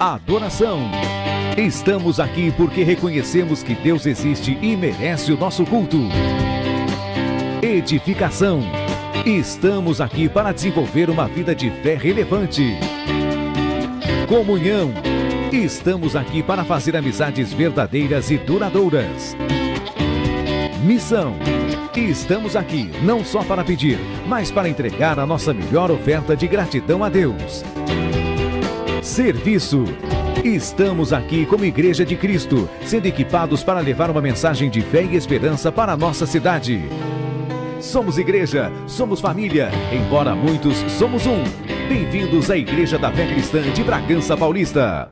Adoração. Estamos aqui porque reconhecemos que Deus existe e merece o nosso culto. Edificação. Estamos aqui para desenvolver uma vida de fé relevante. Comunhão. Estamos aqui para fazer amizades verdadeiras e duradouras. Missão. Estamos aqui não só para pedir, mas para entregar a nossa melhor oferta de gratidão a Deus. Serviço. Estamos aqui como Igreja de Cristo, sendo equipados para levar uma mensagem de fé e esperança para a nossa cidade. Somos igreja, somos família, embora muitos somos um. Bem-vindos à Igreja da Fé Cristã de Bragança Paulista.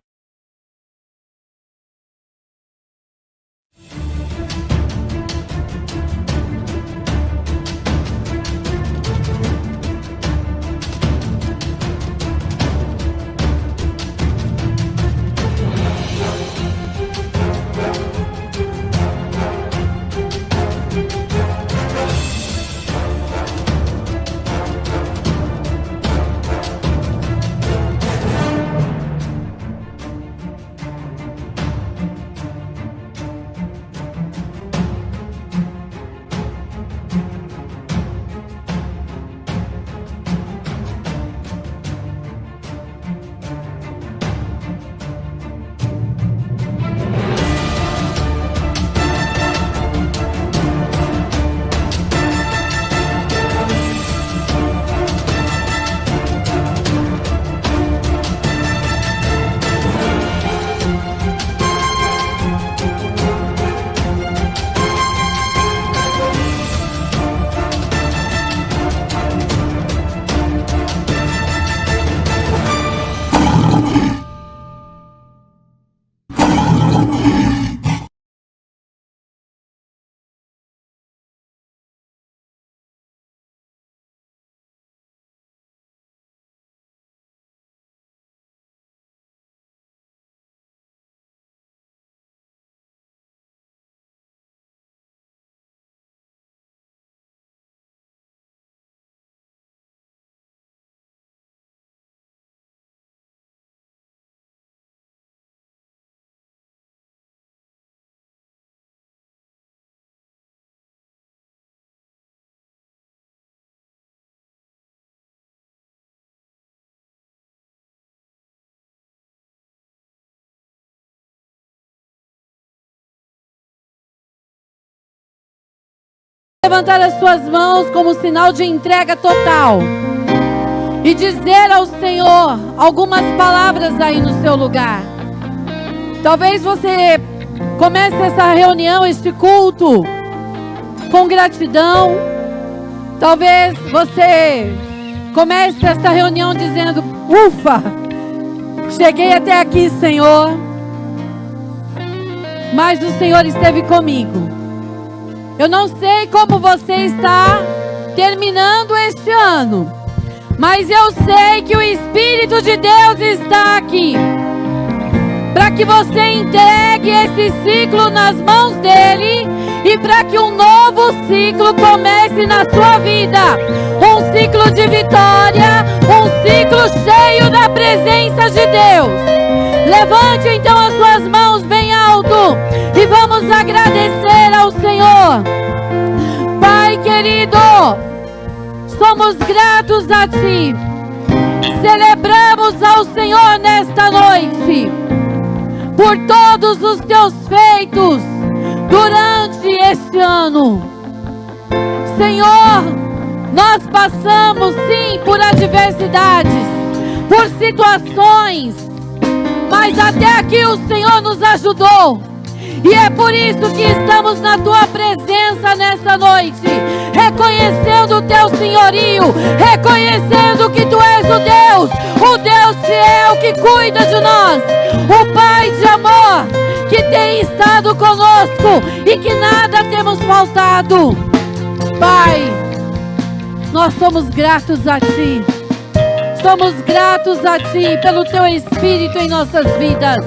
Levantar as suas mãos como sinal de entrega total e dizer ao Senhor algumas palavras aí no seu lugar. Talvez você comece essa reunião, este culto, com gratidão. Talvez você comece essa reunião dizendo: ufa, cheguei até aqui, Senhor, mas o Senhor esteve comigo. Eu não sei como você está terminando este ano, mas eu sei que o Espírito de Deus está aqui para que você entregue esse ciclo nas mãos dele e para que um novo ciclo comece na sua vida. Um ciclo de vitória, um ciclo cheio da presença de Deus. Levante então as suas mãos bem alto e vamos agradecer ao Senhor. Pai querido, somos gratos a Ti. Celebramos ao Senhor nesta noite por todos os Teus feitos durante este ano. Senhor, nós passamos sim por adversidades, por situações, mas até aqui o Senhor nos ajudou. E é por isso que estamos na Tua presença nessa noite, reconhecendo o Teu senhorio, reconhecendo que Tu és o Deus fiel que cuida de nós, o Pai de amor que tem estado conosco e que nada temos faltado. Pai, nós somos gratos a Ti. Somos gratos a Ti pelo Teu Espírito em nossas vidas.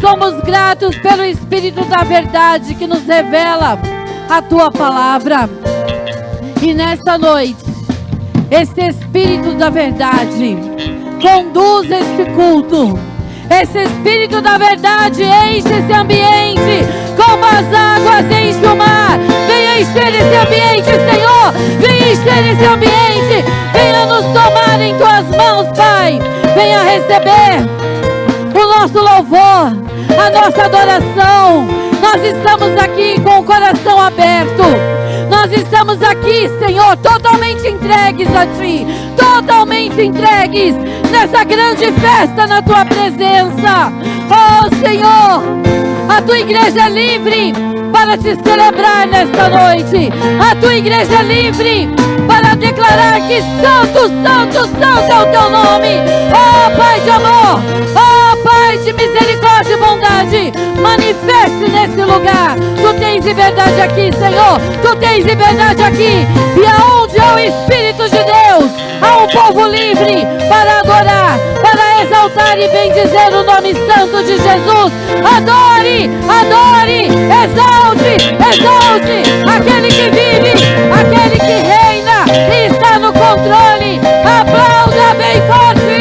Somos gratos pelo Espírito da verdade que nos revela a Tua palavra. E nesta noite, esse Espírito da verdade conduz este culto. Esse Espírito da verdade enche esse ambiente, como as águas enchem o mar. Venha encher esse ambiente, Senhor. Venha encher esse ambiente. Venha nos tomar em tuas mãos, Pai. Venha receber o nosso louvor, a nossa adoração. Nós estamos aqui com o coração aberto. Nós estamos aqui, Senhor, totalmente entregues a Ti, totalmente entregues nessa grande festa na Tua presença. Oh, Senhor, a Tua igreja é livre para Te celebrar nesta noite. A Tua igreja é livre para declarar que santo, santo, santo é o Teu nome. Oh, Pai de amor, oh, Pai de misericórdia e bondade, manifeste nesse lugar. Tu tens liberdade aqui, Senhor. Tu tens liberdade aqui. E aonde há o Espírito de Deus, há um povo livre para adorar, para exaltar e bendizer o nome santo de Jesus. Adore, adore, exalte, exalte aquele que vive, aquele que reina e está no controle. Aplauda bem forte.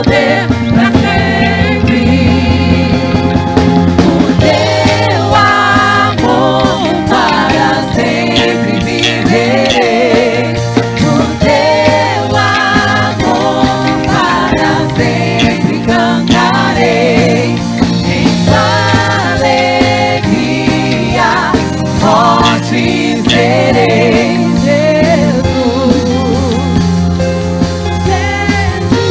poder pra sempre. O teu amor para sempre viverei. O teu amor para sempre cantarei. Em sua alegria forte serei. Jesus, Jesus.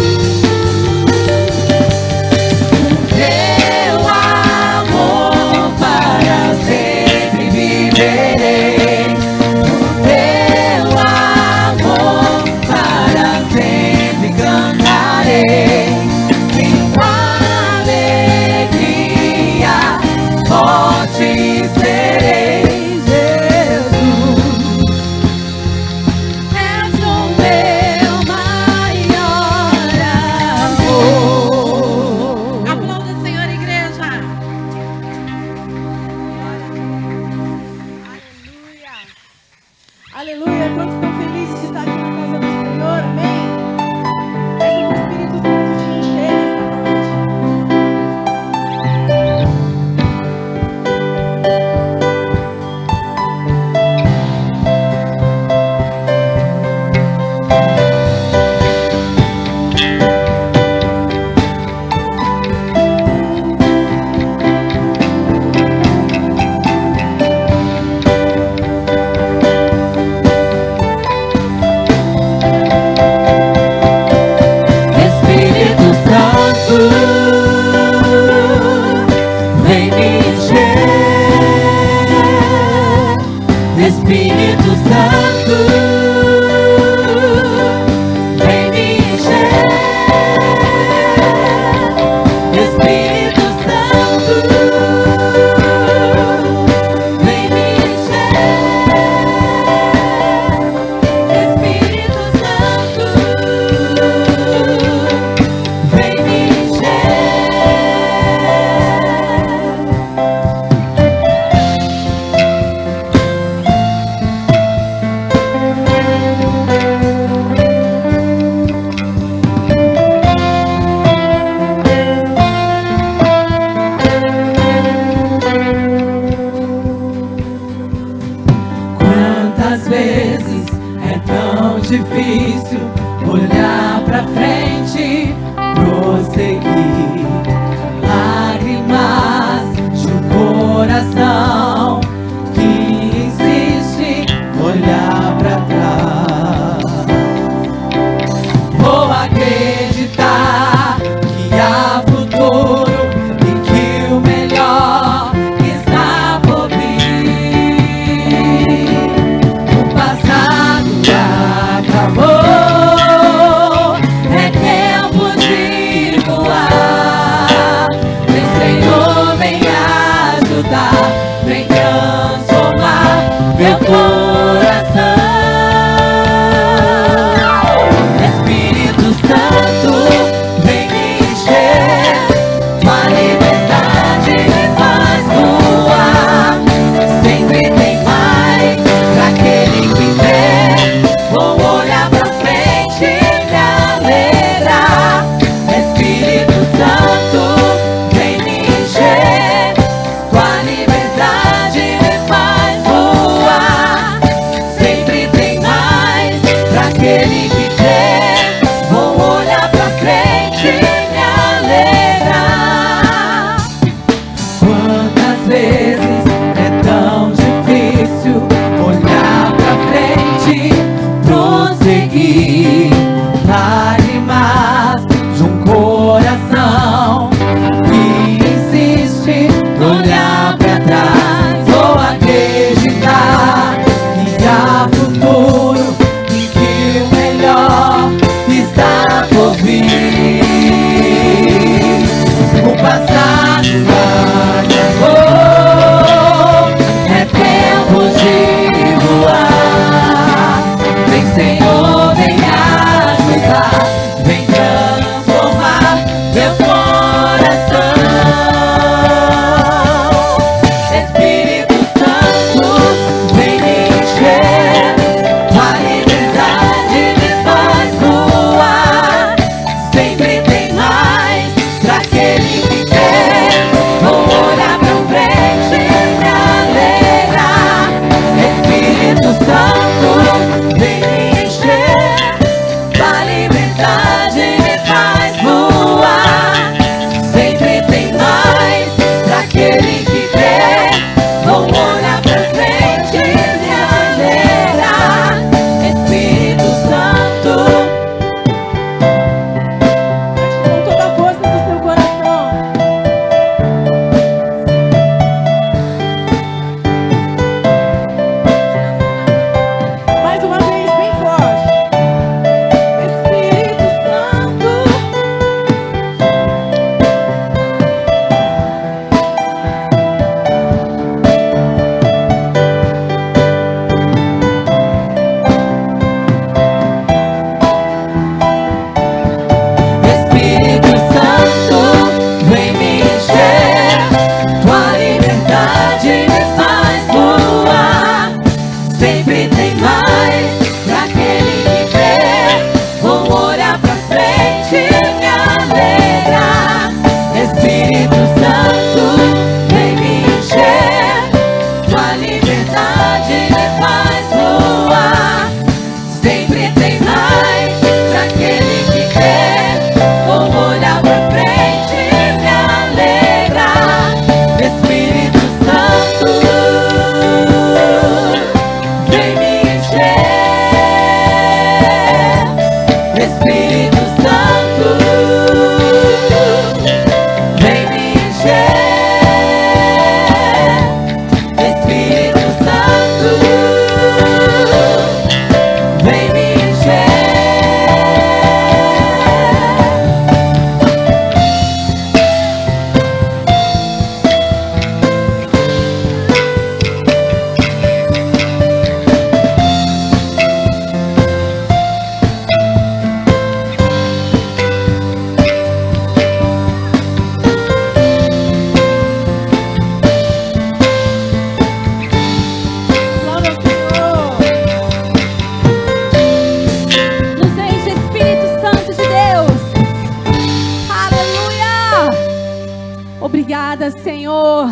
Obrigada, Senhor.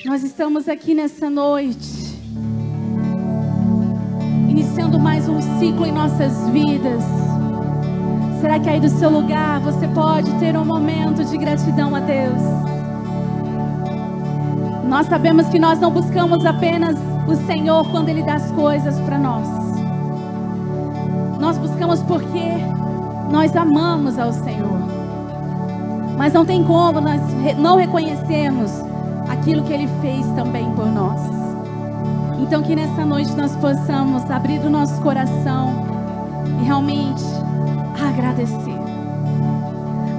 Nós estamos aqui nessa noite, iniciando mais um ciclo em nossas vidas. Será que aí do seu lugar você pode ter um momento de gratidão a Deus? Nós sabemos que nós não buscamos apenas o Senhor quando Ele dá as coisas para nós. Nós buscamos porque nós amamos ao Senhor. Mas não tem como nós não reconhecermos aquilo que Ele fez também por nós. Então que nessa noite nós possamos abrir o nosso coração e realmente agradecer.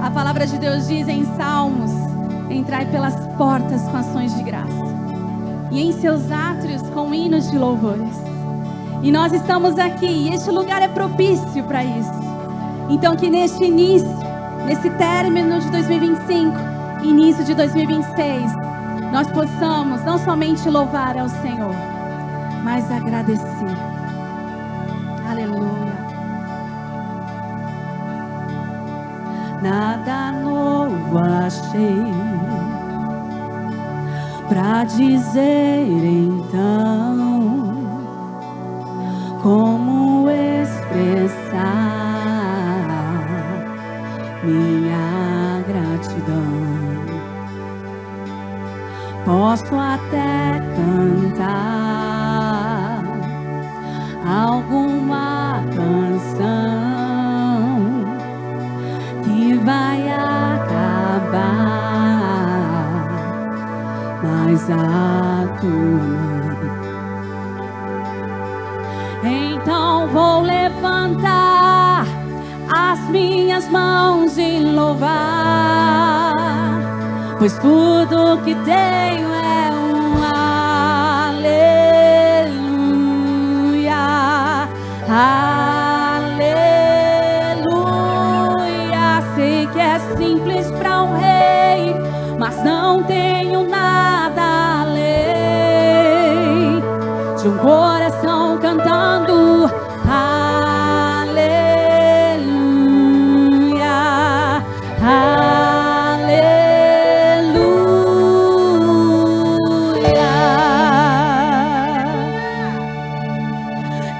A palavra de Deus diz em Salmos: entrai pelas portas com ações de graça e em seus átrios com hinos de louvores. E nós estamos aqui e este lugar é propício para isso. Então que neste início, nesse término de 2025, início de 2026, nós possamos não somente louvar ao Senhor, mas agradecer. Aleluia. Nada novo achei pra dizer então, como expressar minha gratidão. Posso até cantar alguma canção que vai acabar, mas a tua não. Então vou levantar as minhas mãos e louvar, pois tudo que tenho é um aleluia, aleluia. Sei que é simples para um rei, mas não tenho nada além de um coração cantando aleluia, aleluia.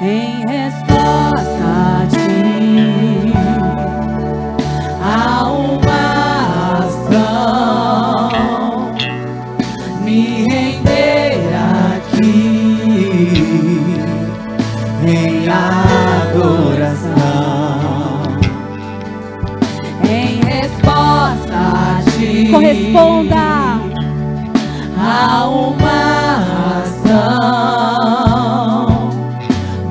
Em resposta a ti, há uma ação, me render aqui em adoração. Em resposta a ti, corresponda a uma ação,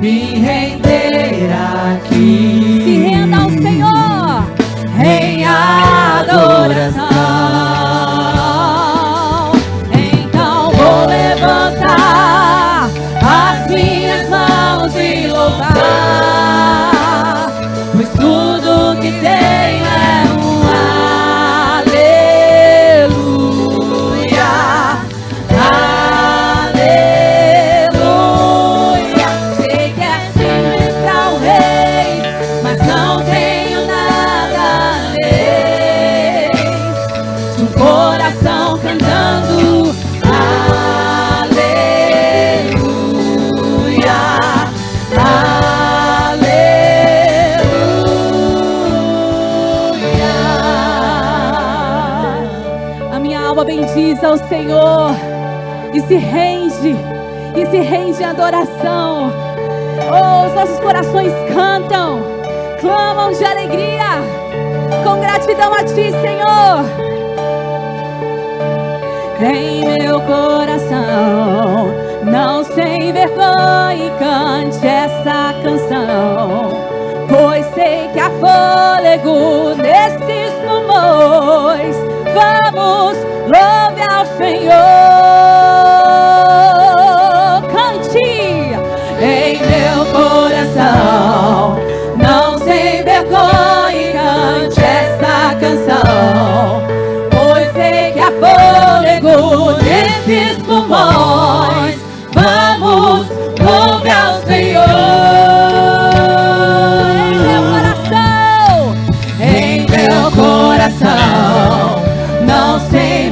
me render aqui. Se renda ao Senhor em adoração. Então vou levantar as minhas mãos e louvar, pois tudo que tenho é um aleluia, aleluia. Sei que é simples para o rei, mas não tenho nada além de um coração cantando aleluia, aleluia. A minha alma bendiz ao Senhor e se rende em adoração. Oh, os nossos corações cantam, clamam de alegria, com gratidão a Ti, Senhor. Em meu coração, não sem vergonha, cante essa canção, pois sei que há fôlego nesses pulmões. Vamos, louve ao Senhor, cante. Em meu coração, não sem vergonha, cante essa canção, pois sei que há fôlego nesses pulmões. Vamos, louve ao Senhor. Em meu coração, não sem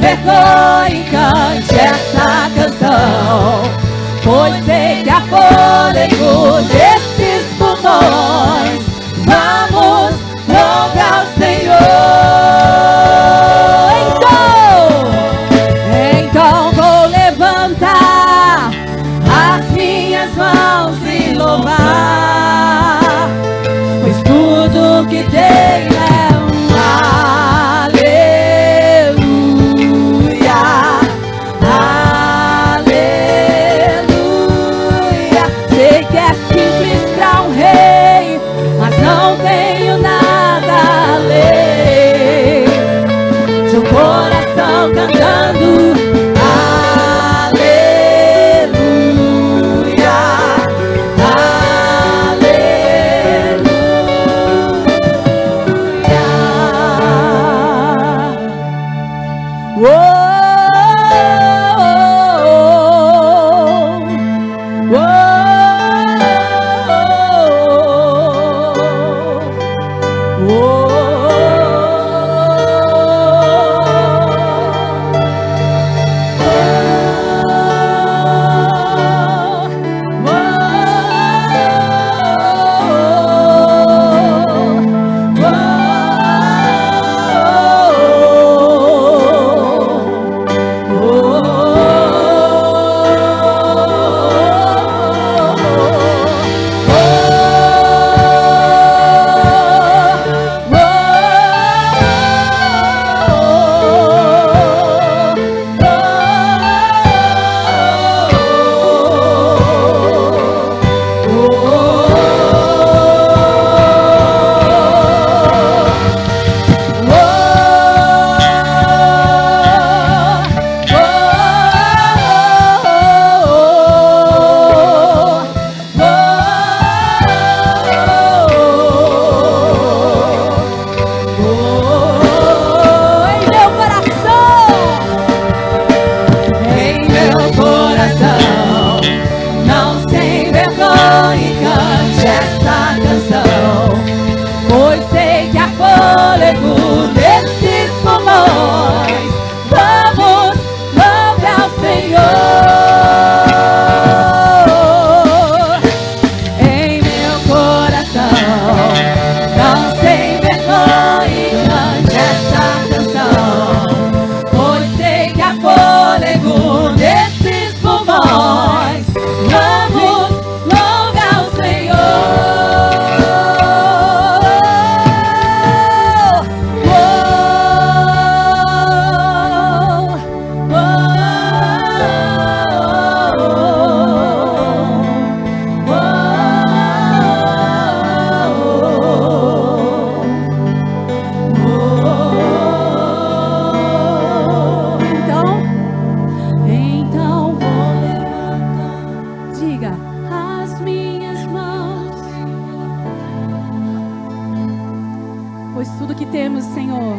Senhor.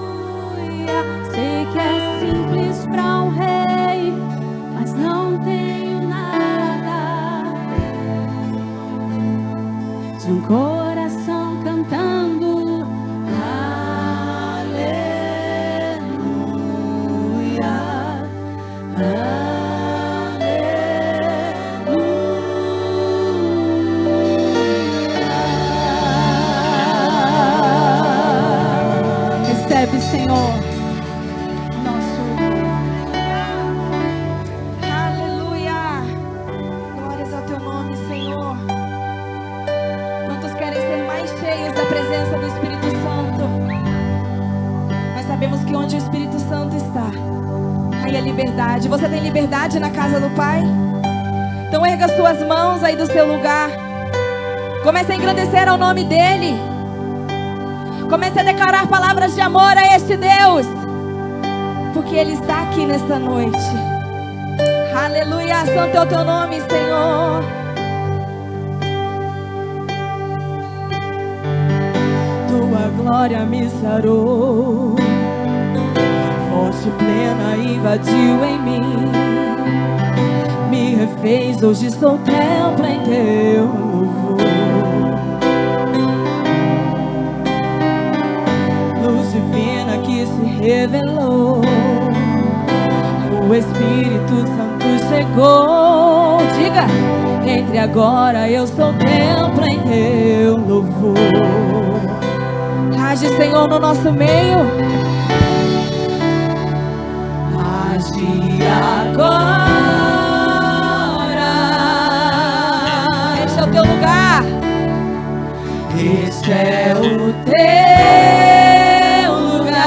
Aleluia. Sei que é simples para um rei, mas não tenho nada de um coração cantando. Recebe, Senhor, nosso aleluia. Glórias ao teu nome, Senhor. Quantos querem ser mais cheios da presença do Espírito Santo? Nós sabemos que onde o Espírito Santo está, aí é liberdade. Você tem liberdade na casa do Pai? Então erga suas mãos aí do seu lugar. Comece a engrandecer ao nome dEle. Comece a declarar palavras de amor a este Deus, porque Ele está aqui nesta noite. Aleluia, santo é o teu nome, Senhor. Tua glória me sarou, forte plena invadiu em mim, me refez, hoje sou templo em teu louvor. Luz divina que se revelou, o Espírito Santo chegou. Diga, entre agora eu sou templo em teu louvor. Age, Senhor, no nosso meio. Age agora. Este é o teu lugar. Este é o teu lugar.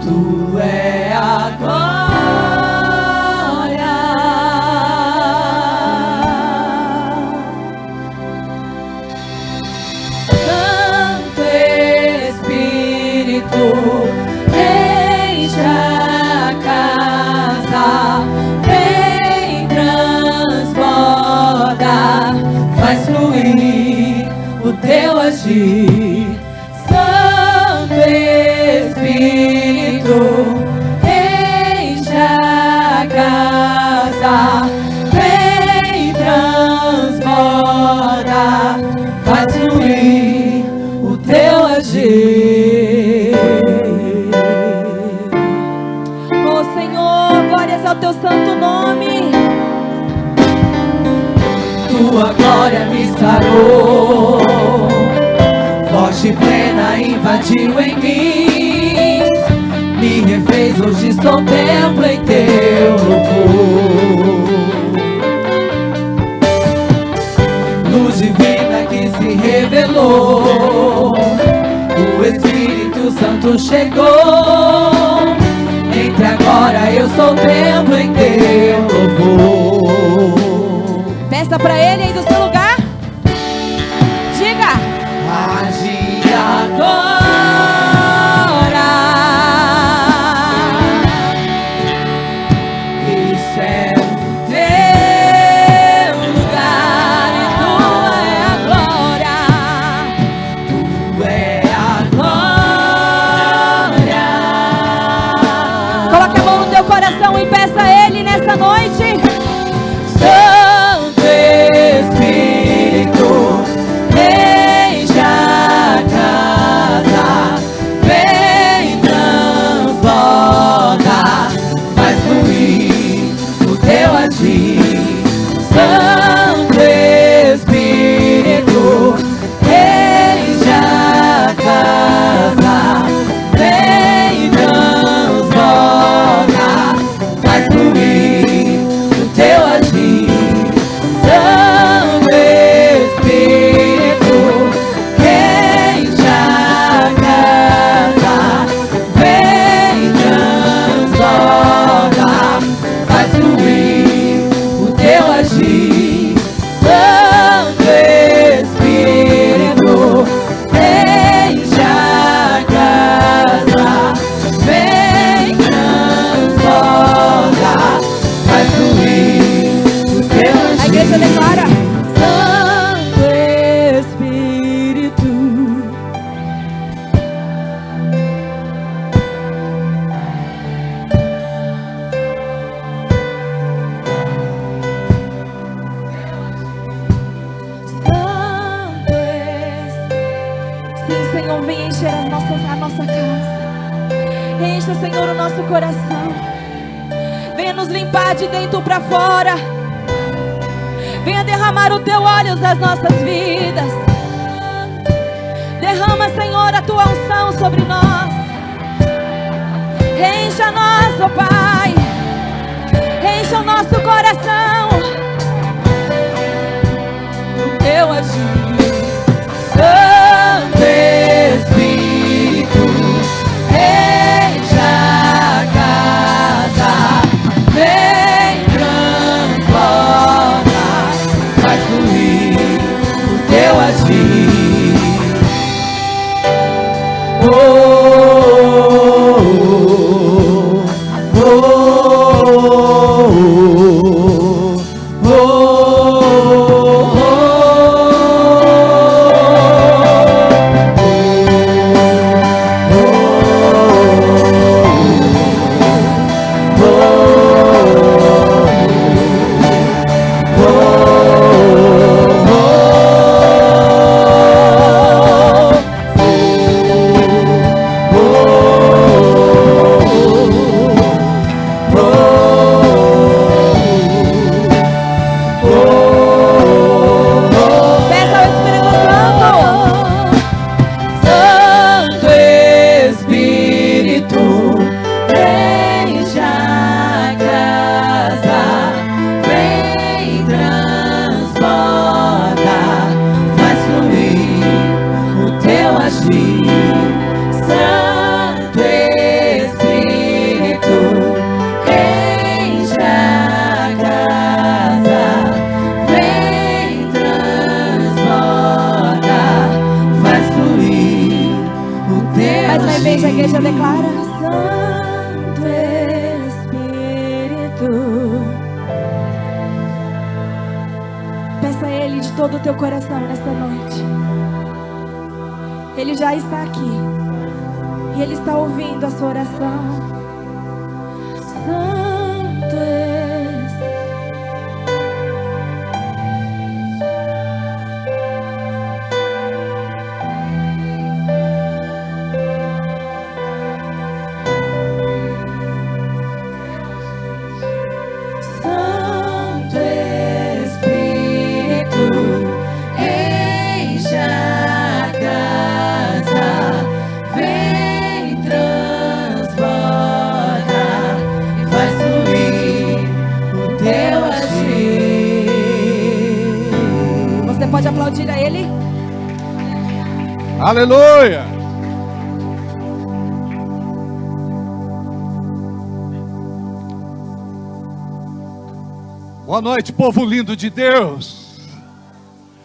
Tu é a glória. Santo Espírito, enche a casa, vem, transborda, faz fluir o teu agir. Santo Espírito, enche a casa, vem, transborda, faz fluir o teu agir. Oh Senhor, glórias ao teu santo nome. Tua glória me sarou, forte plena invadiu em mim, me refez, hoje sou templo em teu louvor. Luz divina que se revelou, o Espírito Santo chegou, entre agora eu sou templo em teu louvor. Peça pra Ele aí do seu lugar. Diga, age agora. Este é o teu lugar e tua é a glória. Tu é a glória. Coloque a mão no teu coração e peça a Ele nessa noite. Santo Espírito, enche a casa, vem, transborda, faz fluir o teu agir. Santo Espírito, enche a casa, vem, transborda, faz fluir coração. Venha nos limpar de dentro para fora. Venha derramar o teu óleo nas nossas vidas. Derrama, Senhor, a tua unção sobre nós. Encha nós, ó Pai. Encha o nosso coração. O teu agir. Santo Espírito, encha a casa. Vem, transforma. Faz fluir o teu agir. Oh, oh, oh, oh, oh, igreja declara: Santo Espírito. Peça a Ele de todo o teu coração nesta noite. Ele já está aqui e Ele está ouvindo a sua oração. Santo pode aplaudir a Ele. Aleluia! Boa noite, povo lindo de Deus.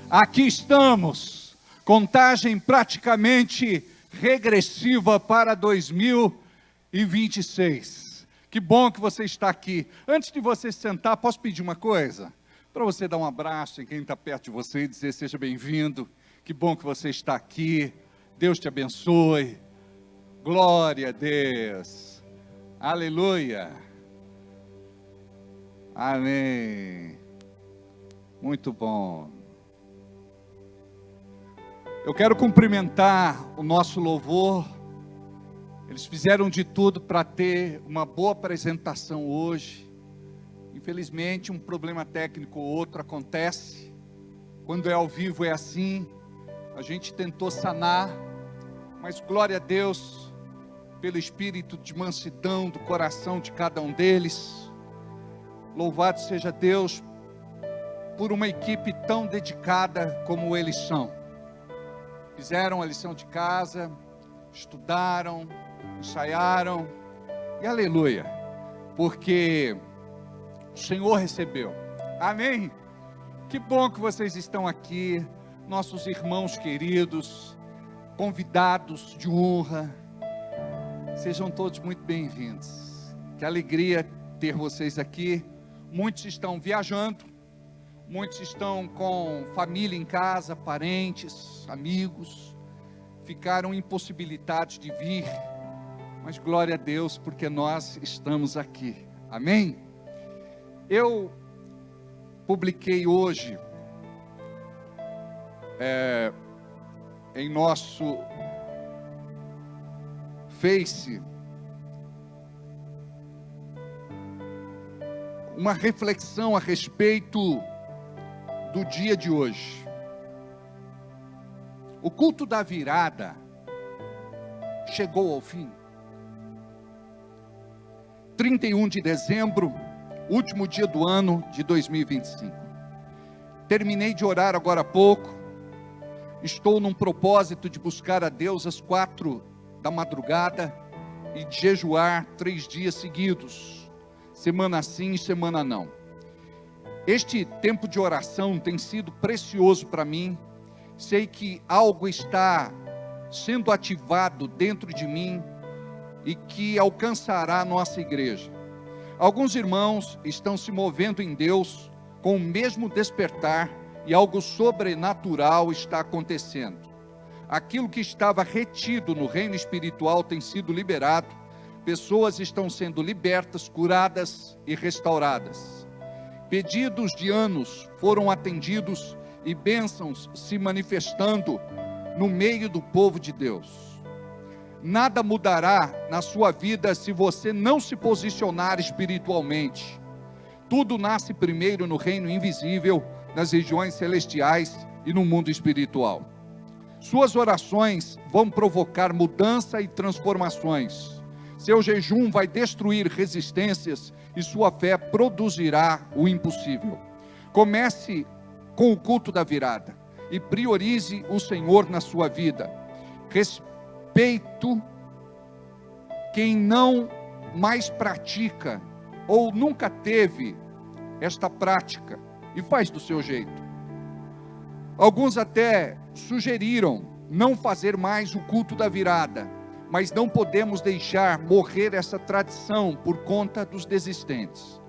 Aqui estamos, contagem praticamente regressiva para 2026. Que bom que você está aqui. Antes de você sentar, posso pedir uma coisa? Para você dar um abraço em quem está perto de você e dizer: seja bem-vindo, que bom que você está aqui, Deus te abençoe, glória a Deus, aleluia, amém, muito bom. Eu quero cumprimentar o nosso louvor, eles fizeram de tudo para ter uma boa apresentação hoje. Infelizmente, um problema técnico ou outro acontece. Quando é ao vivo é assim. A gente tentou sanar, mas glória a Deus pelo espírito de mansidão do coração de cada um deles. Louvado seja Deus por uma equipe tão dedicada como eles são. Fizeram a lição de casa, estudaram, ensaiaram, e aleluia, porque o Senhor recebeu, amém? Que bom que vocês estão aqui, nossos irmãos queridos, convidados de honra, sejam todos muito bem-vindos, que alegria ter vocês aqui. Muitos estão viajando, muitos estão com família em casa, parentes, amigos, ficaram impossibilitados de vir, mas glória a Deus, porque nós estamos aqui, amém? Eu publiquei hoje em nosso Face uma reflexão a respeito do dia de hoje. O culto da virada chegou ao fim. 31 de dezembro, último dia do ano de 2025. Terminei de orar agora há pouco. Estou num propósito de buscar a Deus às 4 da madrugada e de jejuar 3 dias seguidos, semana sim e semana não. Este tempo de oração tem sido precioso para mim. Sei que algo está sendo ativado dentro de mim e que alcançará a nossa igreja. Alguns irmãos estão se movendo em Deus com o mesmo despertar e algo sobrenatural está acontecendo. Aquilo que estava retido no reino espiritual tem sido liberado. Pessoas estão sendo libertas, curadas e restauradas. Pedidos de anos foram atendidos e bênçãos se manifestando no meio do povo de Deus. Nada mudará na sua vida se você não se posicionar espiritualmente. Tudo nasce primeiro no reino invisível, nas regiões celestiais e no mundo espiritual. Suas orações vão provocar mudança e transformações. Seu jejum vai destruir resistências e sua fé produzirá o impossível. Comece com o culto da virada e priorize o Senhor na sua vida. Respeito quem não mais pratica ou nunca teve esta prática e faz do seu jeito. Alguns até sugeriram não fazer mais o culto da virada, mas não podemos deixar morrer essa tradição por conta dos desistentes.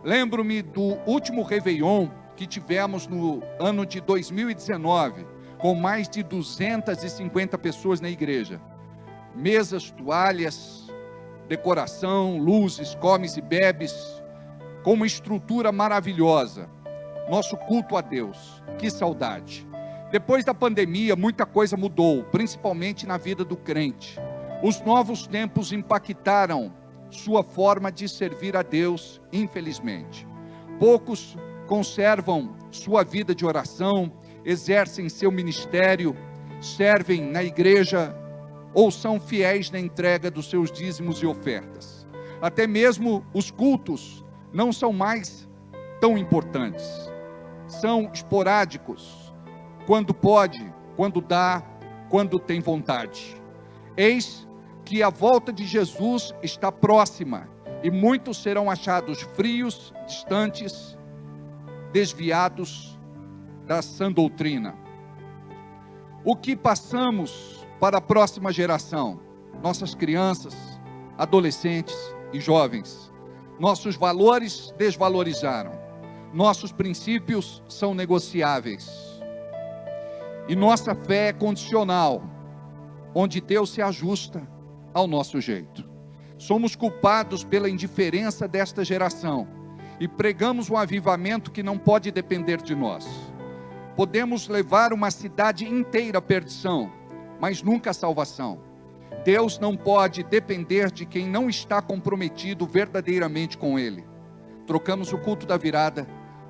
Lembro-me do último Réveillon que tivemos no ano de 2019, com mais de 250 pessoas na igreja. Mesas, toalhas, decoração, luzes, comes e bebes, com uma estrutura maravilhosa. Nosso culto a Deus, que saudade. Depois da pandemia, muita coisa mudou, principalmente na vida do crente. Os novos tempos impactaram sua forma de servir a Deus, infelizmente. Poucos conservam sua vida de oração, exercem seu ministério, servem na igreja ou são fiéis na entrega dos seus dízimos e ofertas. Até mesmo os cultos não são mais tão importantes. São esporádicos, quando pode, quando dá, quando tem vontade. Eis que a volta de Jesus está próxima, e muitos serão achados frios, distantes, desviados da sã doutrina. O que passamos para a próxima geração? Nossas crianças, adolescentes e jovens. Nossos valores desvalorizaram. Nossos princípios são negociáveis. E nossa fé é condicional, onde Deus se ajusta ao nosso jeito. Somos culpados pela indiferença desta geração e pregamos um avivamento que não pode depender de nós. Podemos levar uma cidade inteira à perdição, mas nunca à salvação. Deus não pode depender de quem não está comprometido verdadeiramente com Ele. Trocamos o culto da virada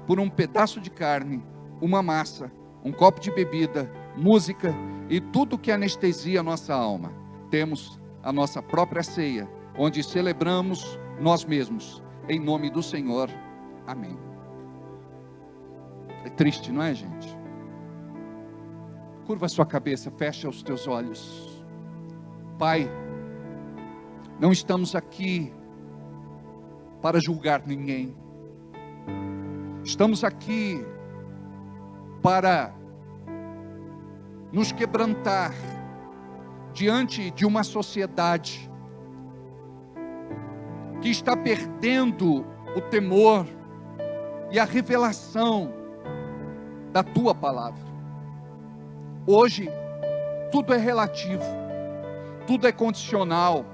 por um pedaço de carne, uma massa, um copo de bebida, música e tudo que anestesia a nossa alma. Temos a nossa própria ceia, onde celebramos nós mesmos, em nome do Senhor. Amém. É triste, não é, gente? Curva a sua cabeça, fecha os teus olhos. Pai, não estamos aqui para julgar ninguém. Estamos aqui para nos quebrantar diante de uma sociedade que está perdendo o temor e a revelação da Tua palavra. Hoje, tudo é relativo, tudo é condicional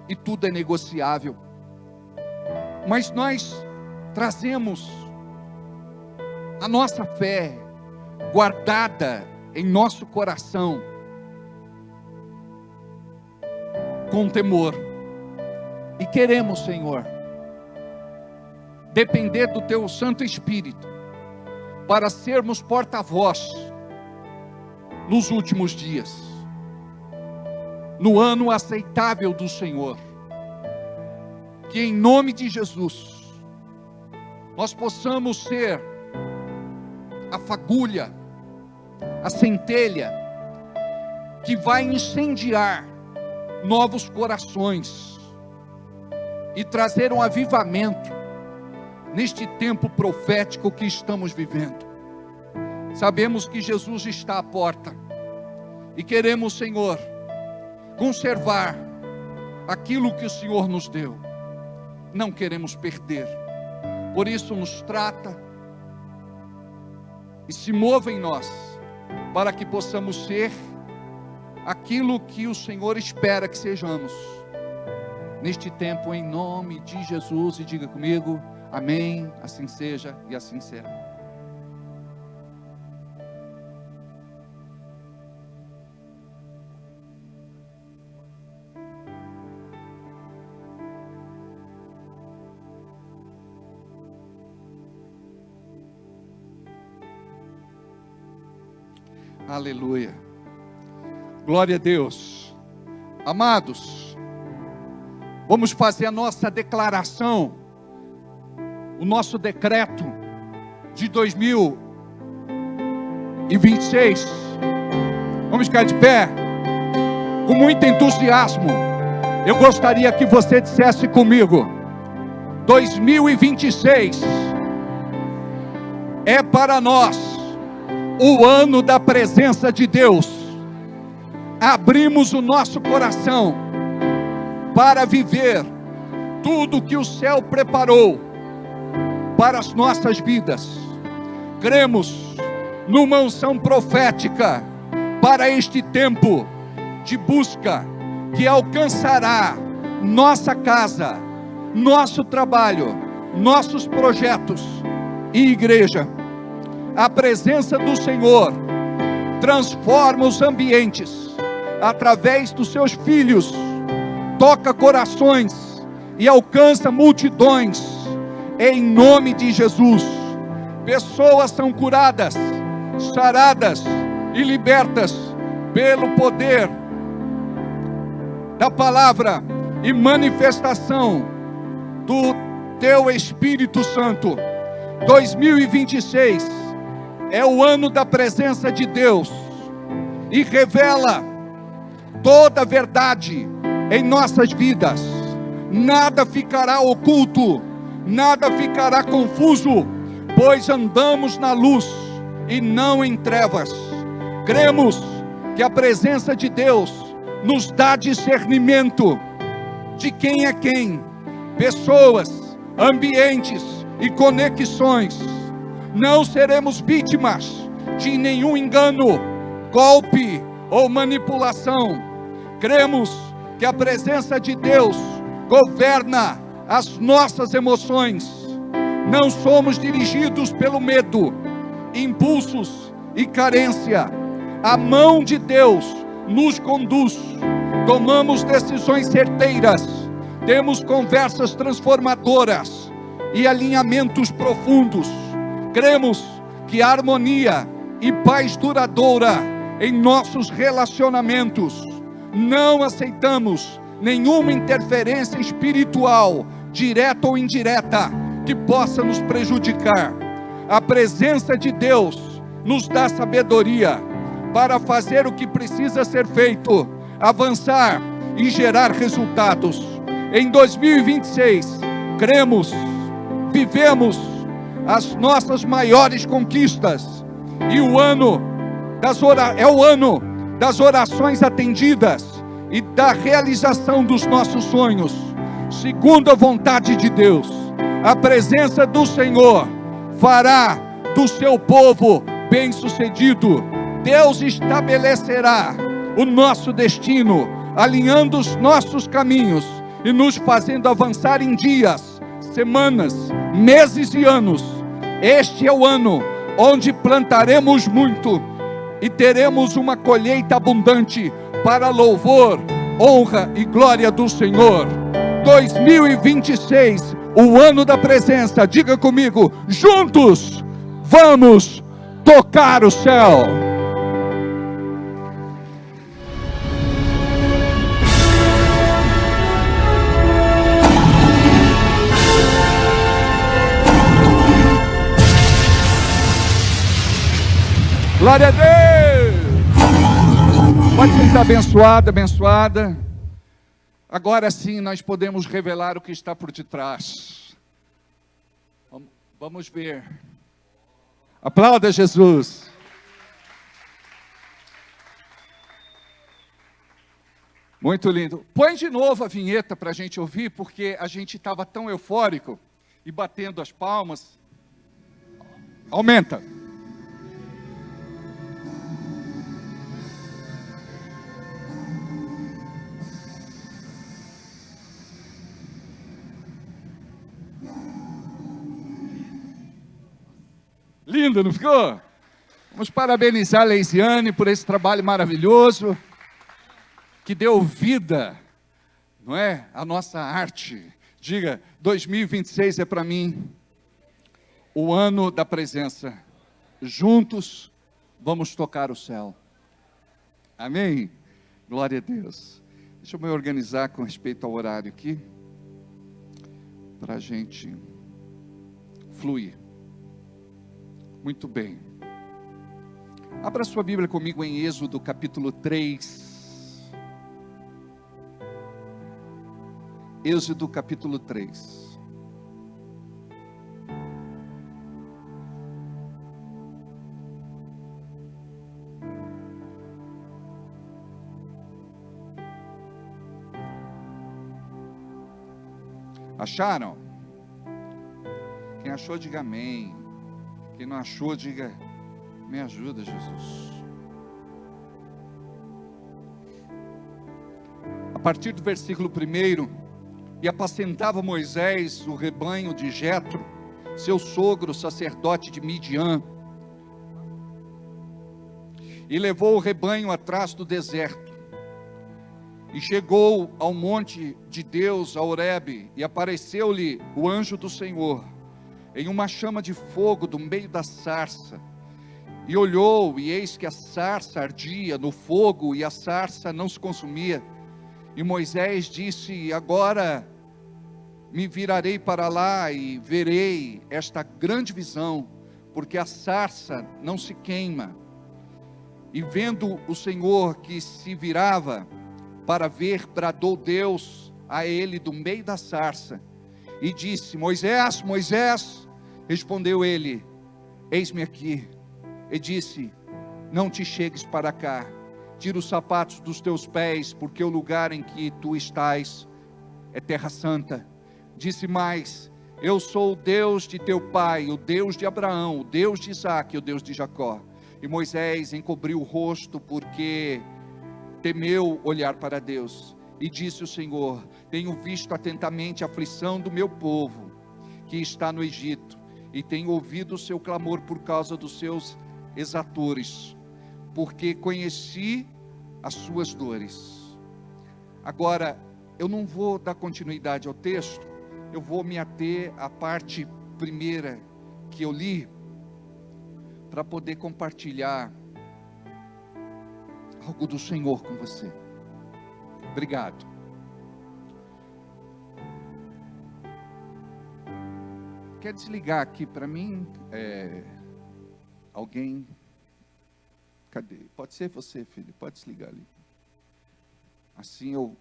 e tudo é negociável. Mas nós trazemos a nossa fé guardada em nosso coração com temor. E queremos, Senhor, depender do Teu Santo Espírito, para sermos porta-voz nos últimos dias, no ano aceitável do Senhor. Que em nome de Jesus, nós possamos ser a fagulha, a centelha, que vai incendiar novos corações e trazer um avivamento neste tempo profético que estamos vivendo. Sabemos que Jesus está à porta e queremos, Senhor, conservar aquilo que o Senhor nos deu. Não queremos perder. Por isso nos trata e se mova em nós, para que possamos ser aquilo que o Senhor espera que sejamos neste tempo, em nome de Jesus. E diga comigo, amém, assim seja e assim será. Aleluia, glória a Deus. Amados, vamos fazer a nossa declaração, o nosso decreto de 2026. Vamos ficar de pé, com muito entusiasmo. Eu gostaria que você dissesse comigo: 2026 é para nós o ano da presença de Deus. Abrimos o nosso coração para viver tudo que o céu preparou para as nossas vidas. Cremos numa unção profética para este tempo de busca que alcançará nossa casa, nosso trabalho, nossos projetos e igreja. A presença do Senhor transforma os ambientes através dos seus filhos, toca corações e alcança multidões, em nome de Jesus. Pessoas são curadas, saradas e libertas pelo poder da palavra e manifestação do Teu Espírito Santo. 2026 é o ano da presença de Deus e revela toda a verdade em nossas vidas. Nada ficará oculto, nada ficará confuso, pois andamos na luz e não em trevas. Cremos que a presença de Deus nos dá discernimento de quem é quem, pessoas, ambientes e conexões. Não seremos vítimas de nenhum engano, golpe ou manipulação. Cremos que a presença de Deus governa as nossas emoções. Não somos dirigidos pelo medo, impulsos e carência. A mão de Deus nos conduz. Tomamos decisões certeiras. Temos conversas transformadoras e alinhamentos profundos. Cremos que há harmonia e paz duradoura em nossos relacionamentos. Não aceitamos nenhuma interferência espiritual, direta ou indireta, que possa nos prejudicar. A presença de Deus nos dá sabedoria para fazer o que precisa ser feito, avançar e gerar resultados. Em 2026, cremos, vivemos as nossas maiores conquistas, e o ano é o ano das orações atendidas e da realização dos nossos sonhos, segundo a vontade de Deus. A presença do Senhor fará do seu povo bem-sucedido. Deus estabelecerá o nosso destino, alinhando os nossos caminhos e nos fazendo avançar em dias, semanas, meses e anos. Este é o ano onde plantaremos muito e teremos uma colheita abundante para louvor, honra e glória do Senhor. 2026 o ano da presença. Diga comigo: juntos vamos tocar o céu. Glória a Deus. Pode ser abençoada, abençoada. Agora sim nós podemos revelar o que está por detrás. Vamos ver. Aplauda Jesus. Muito lindo. Põe de novo a vinheta para a gente ouvir, porque a gente estava tão eufórico e batendo as palmas. Aumenta. Lindo, não ficou? Vamos parabenizar a Leisiane por esse trabalho maravilhoso, que deu vida, não é? A nossa arte. Diga, 2026 é para mim o ano da presença. Juntos vamos tocar o céu. Amém? Glória a Deus. Deixa eu me organizar com respeito ao horário aqui, para a gente fluir. Muito bem. Abra sua Bíblia comigo em Êxodo capítulo 3. Êxodo capítulo 3. Acharam? Quem achou, diga amém. Quem não achou, diga: me ajuda, Jesus. A partir do versículo 1: e apacentava Moisés o rebanho de Jetro, seu sogro, sacerdote de Midian, e levou o rebanho atrás do deserto, e chegou ao monte de Deus, a Horebe, e apareceu-lhe o anjo do Senhor, em uma chama de fogo do meio da sarça, e olhou, e eis que a sarça ardia no fogo, e a sarça não se consumia, e Moisés disse: agora me virarei para lá, e verei esta grande visão, porque a sarça não se queima. E vendo o Senhor que se virava para ver, bradou Deus a ele do meio da sarça, e disse: Moisés, Moisés. Respondeu ele: eis-me aqui. E disse: não te chegues para cá, tira os sapatos dos teus pés, porque o lugar em que tu estás é terra santa. Disse mais: eu sou o Deus de teu pai, o Deus de Abraão, o Deus de Isaque, o Deus de Jacó. E Moisés encobriu o rosto, porque temeu olhar para Deus. E disse o Senhor: tenho visto atentamente a aflição do meu povo, que está no Egito, e tenho ouvido o seu clamor por causa dos seus exatores, porque conheci as suas dores. Agora, eu não vou dar continuidade ao texto, eu vou me ater à parte primeira que eu li, para poder compartilhar algo do Senhor com você. Obrigado. Quer desligar aqui para mim? Alguém? Cadê? Pode ser você, filho, pode desligar ali. Assim eu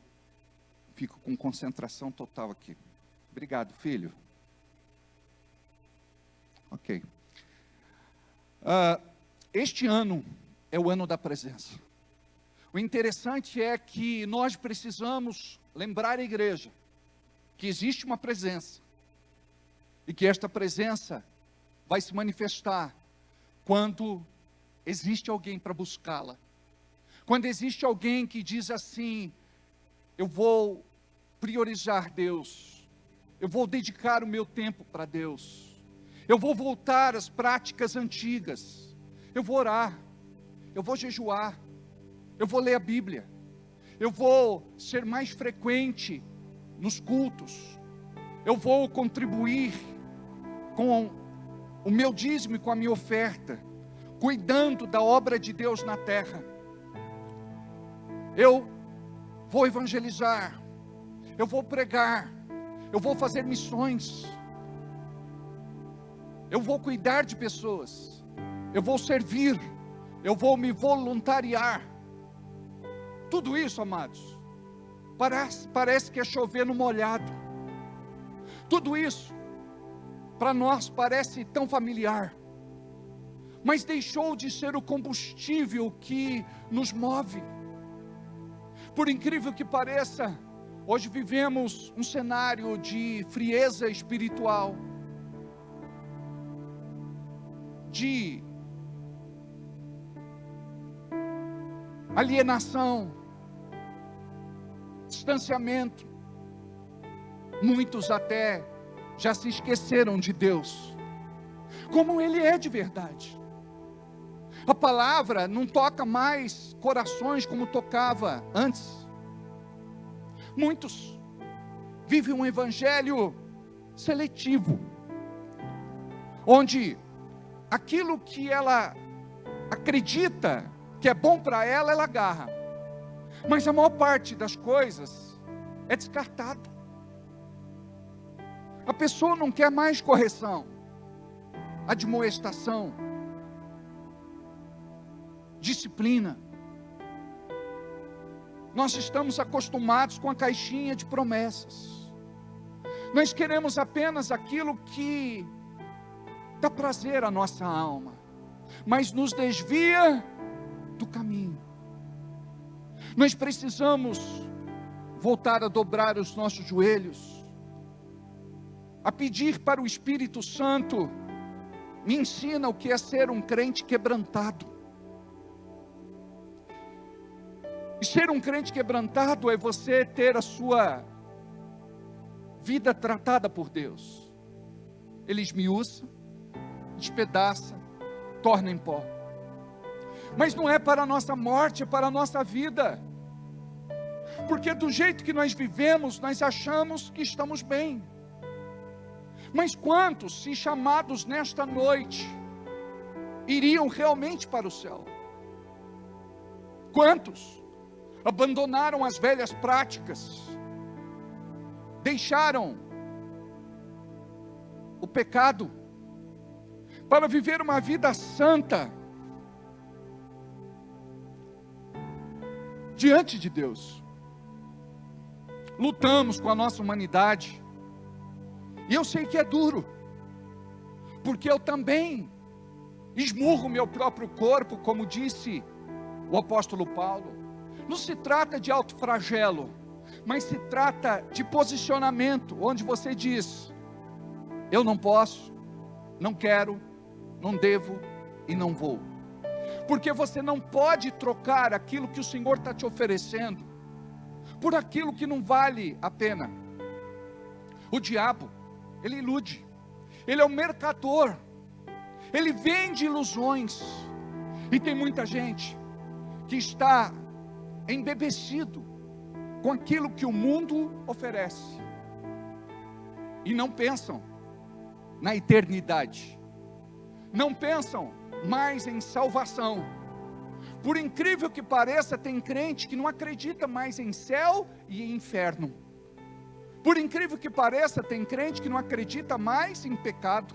fico com concentração total aqui. Obrigado, filho. Ok. Este ano é o ano da presença. O interessante é que nós precisamos lembrar a igreja que existe uma presença, e que esta presença vai se manifestar quando existe alguém para buscá-la. Quando existe alguém que diz assim: eu vou priorizar Deus, eu vou dedicar o meu tempo para Deus, eu vou voltar às práticas antigas, eu vou orar, eu vou jejuar, eu vou ler a Bíblia, eu vou ser mais frequente nos cultos, eu vou contribuir com o meu dízimo e com a minha oferta, cuidando da obra de Deus na terra. Eu vou evangelizar, eu vou pregar, eu vou fazer missões, eu vou cuidar de pessoas, eu vou servir, eu vou me voluntariar. Tudo isso, amados, parece que é chover no molhado. Tudo isso, para nós, parece tão familiar, mas deixou de ser o combustível que nos move. Por incrível que pareça, hoje vivemos um cenário de frieza espiritual, de alienação, distanciamento. Muitos até já se esqueceram de Deus, como Ele é de verdade. A palavra não toca mais corações como tocava antes. Muitos vivem um evangelho seletivo, onde aquilo que ela acredita que é bom para ela, ela agarra, mas a maior parte das coisas é descartado. A pessoa não quer mais correção, admoestação, disciplina. Nós estamos acostumados com a caixinha de promessas. Nós queremos apenas aquilo que dá prazer à nossa alma, mas nos desvia do caminho. Nós precisamos voltar a dobrar os nossos joelhos, a pedir para o Espírito Santo: me ensina o que é ser um crente quebrantado. E ser um crente quebrantado é você ter a sua vida tratada por Deus. Ele esmiuça, despedaça, torna em pó. Mas não é para a nossa morte, é para a nossa vida. Porque do jeito que nós vivemos, nós achamos que estamos bem. Mas quantos, se chamados nesta noite, iriam realmente para o céu? Quantos abandonaram as velhas práticas, deixaram o pecado, para viver uma vida santa diante de Deus? Lutamos com a nossa humanidade, e eu sei que é duro, porque eu também esmurro meu próprio corpo, como disse o apóstolo Paulo. Não se trata de autoflagelo, mas se trata de posicionamento, onde você diz: eu não posso, não quero, não devo e não vou. Porque você não pode trocar aquilo que o Senhor está te oferecendo por aquilo que não vale a pena. O diabo, ele ilude, ele é um mercador, ele vende ilusões, e tem muita gente que está embebecido com aquilo que o mundo oferece, e não pensam na eternidade, não pensam mais em salvação. Por incrível que pareça, tem crente que não acredita mais em céu e inferno. Por incrível que pareça, tem crente que não acredita mais em pecado.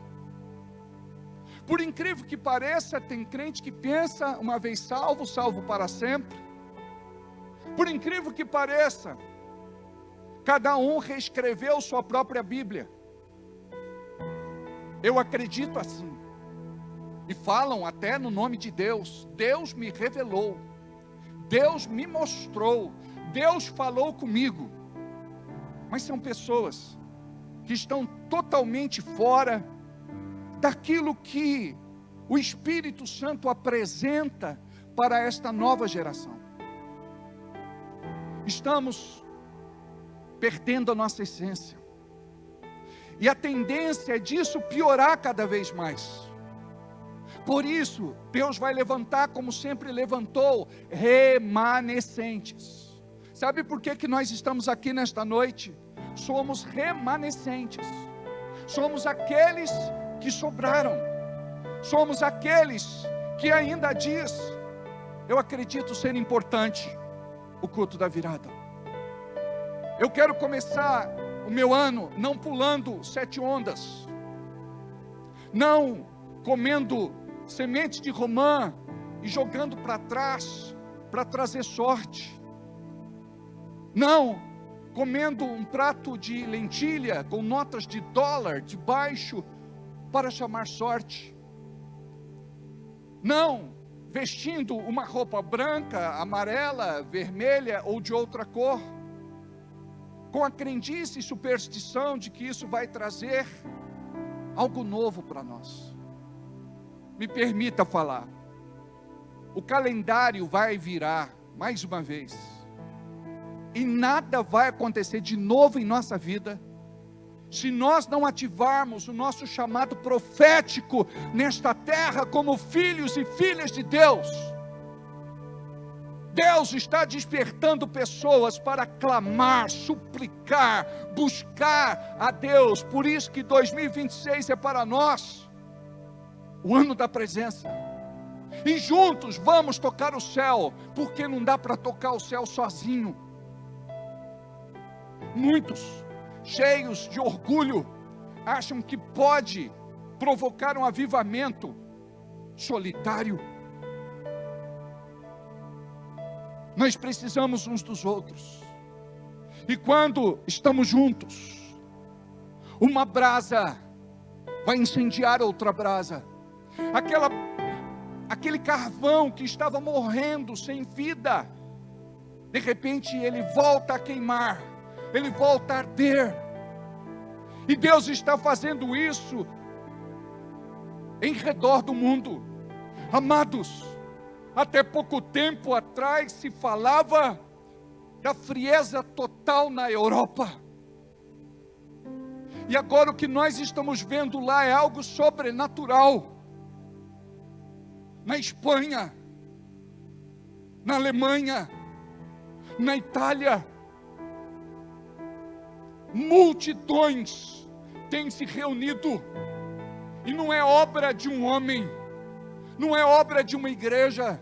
Por incrível que pareça, tem crente que pensa: uma vez salvo, salvo para sempre. Por incrível que pareça, cada um reescreveu sua própria Bíblia. Eu acredito assim. E falam até no nome de Deus. Deus me revelou, Deus me mostrou, Deus falou comigo. Mas são pessoas que estão totalmente fora daquilo que o Espírito Santo apresenta para esta nova geração. Estamos perdendo a nossa essência, e a tendência é disso piorar cada vez mais. Por isso, Deus vai levantar, como sempre levantou, remanescentes. Sabe por que nós estamos aqui nesta noite? somos remanescentes, somos aqueles que sobraram, somos aqueles que ainda diz: eu acredito ser importante o culto da virada. Eu quero começar o meu ano não pulando 7 ondas, não comendo semente de romã e jogando para trás para trazer sorte, não comendo um prato de lentilha com notas de dólar debaixo para chamar sorte, não vestindo uma roupa branca, amarela, vermelha ou de outra cor, com a crendice e superstição de que isso vai trazer algo novo para nós. Me permita falar, o calendário vai virar mais uma vez, e nada vai acontecer de novo em nossa vida, se nós não ativarmos o nosso chamado profético nesta terra, como filhos e filhas de Deus. Deus está despertando pessoas para clamar, suplicar, buscar a Deus. Por isso que 2026 é para nós o ano da presença, e juntos vamos tocar o céu, porque não dá para tocar o céu sozinho. Muitos, cheios de orgulho, acham que pode provocar um avivamento solitário. Nós precisamos uns dos outros, e quando estamos juntos, uma brasa vai incendiar outra brasa. Aquele carvão que estava morrendo sem vida, de repente ele volta a queimar, ele volta a arder. E Deus está fazendo isso em redor do mundo. Amados, até pouco tempo atrás se falava da frieza total na Europa, e agora o que nós estamos vendo lá é algo sobrenatural. Na Espanha, na Alemanha, na Itália, multidões têm se reunido, e não é obra de um homem, não é obra de uma igreja,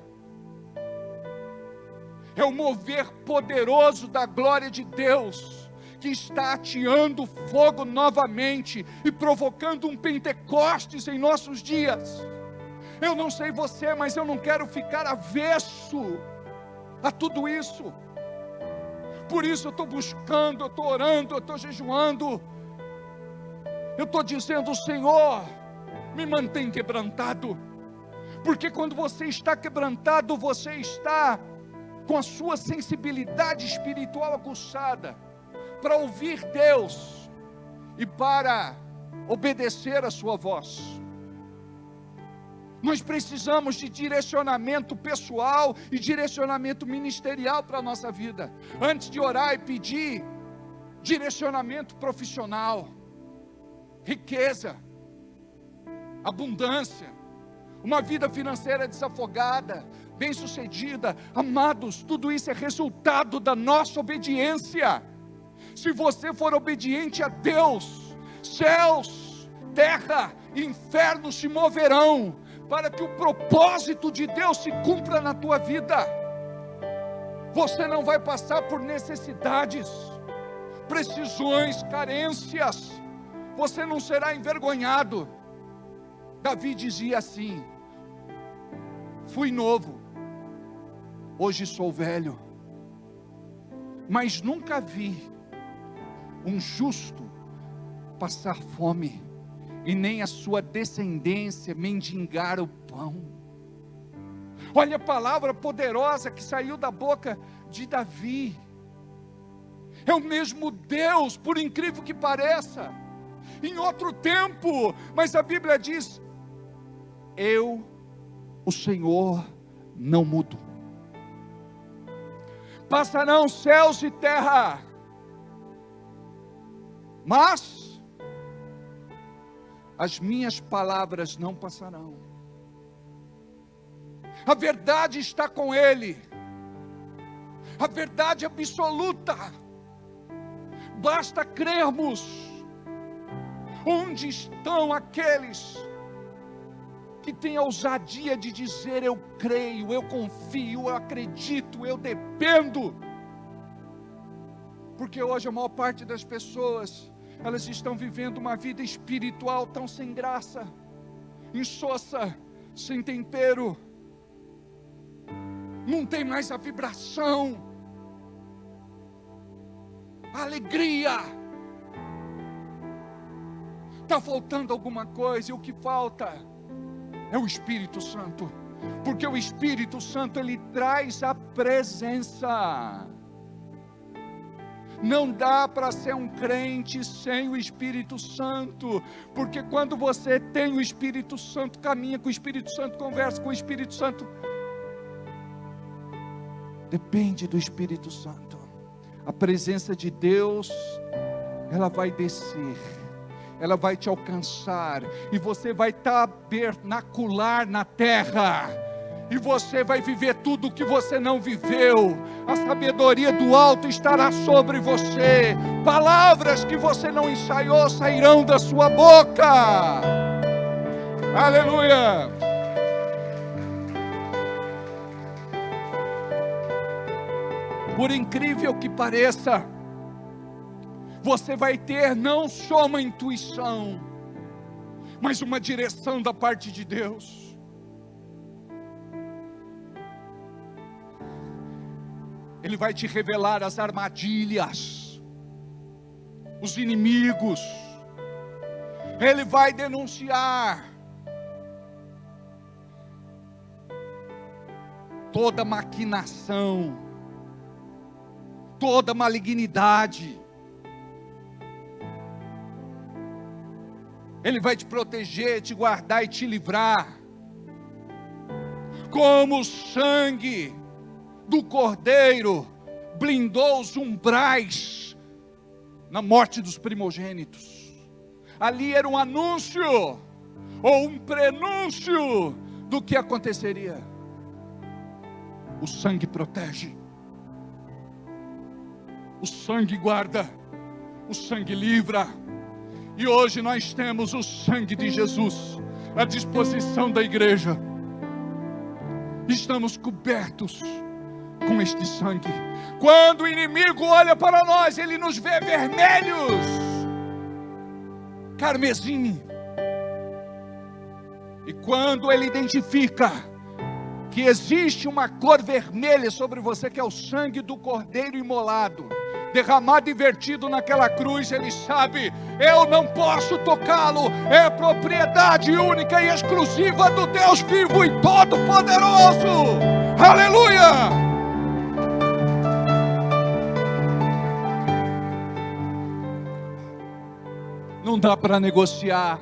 é o mover poderoso da glória de Deus, que está ateando fogo novamente, e provocando um Pentecostes em nossos dias. Eu não sei você, mas eu não quero ficar avesso a tudo isso. Por isso eu estou buscando, eu estou orando, eu estou jejuando, eu estou dizendo: Senhor, me mantém quebrantado, porque quando você está quebrantado, você está com a sua sensibilidade espiritual aguçada, para ouvir Deus, e para obedecer a sua voz. Nós precisamos de direcionamento pessoal e direcionamento ministerial para a nossa vida, antes de orar e pedir direcionamento profissional, riqueza, abundância, uma vida financeira desafogada, bem-sucedida. Amados, tudo isso é resultado da nossa obediência. Se você for obediente a Deus, céus, terra e inferno se moverão, para que o propósito de Deus se cumpra na tua vida. Você não vai passar por necessidades, precisões, carências. Você não será envergonhado. Davi dizia assim: fui novo, hoje sou velho, mas nunca vi um justo passar fome, e nem a sua descendência mendigar o pão. Olha a palavra poderosa que saiu da boca de Davi. É o mesmo Deus, por incrível que pareça, em outro tempo, mas a Bíblia diz: eu, o Senhor, não mudo. Passarão céus e terra, mas as minhas palavras não passarão. A verdade está com Ele, a verdade absoluta. basta crermos. Onde estão aqueles que têm a ousadia de dizer: eu creio, eu confio, eu acredito, eu dependo? Porque hoje a maior parte das pessoas, elas estão vivendo uma vida espiritual tão sem graça, insossa, sem tempero. Não tem mais a vibração, a alegria. Está faltando alguma coisa, e o que falta é o Espírito Santo. Porque o Espírito Santo, ele traz a presença. Não dá para ser um crente sem o Espírito Santo, porque quando você tem o Espírito Santo, caminha com o Espírito Santo, conversa com o Espírito Santo, depende do Espírito Santo. A presença de Deus, ela vai descer, ela vai te alcançar, e você vai tabernacular na terra, e você vai viver tudo o que você não viveu. A sabedoria do alto estará sobre você, palavras que você não ensaiou sairão da sua boca. Aleluia! Por incrível que pareça, você vai ter não só uma intuição, mas uma direção da parte de Deus. Ele vai te revelar as armadilhas, os inimigos. Ele vai denunciar toda maquinação, toda malignidade. Ele vai te proteger, te guardar e te livrar. Como o sangue do Cordeiro blindou os umbrais na morte dos primogênitos. Ali era um anúncio, ou um prenúncio do que aconteceria. O sangue protege, o sangue guarda, o sangue livra. E hoje nós temos o sangue de Jesus à disposição da igreja. Estamos cobertos com este sangue. Quando o inimigo olha para nós, ele nos vê vermelhos, carmesim. E quando ele identifica que existe uma cor vermelha sobre você, que é o sangue do Cordeiro imolado, derramado e vertido naquela cruz, ele sabe: eu não posso tocá-lo, é propriedade única e exclusiva do Deus vivo e todo-poderoso. Aleluia! Não dá para negociar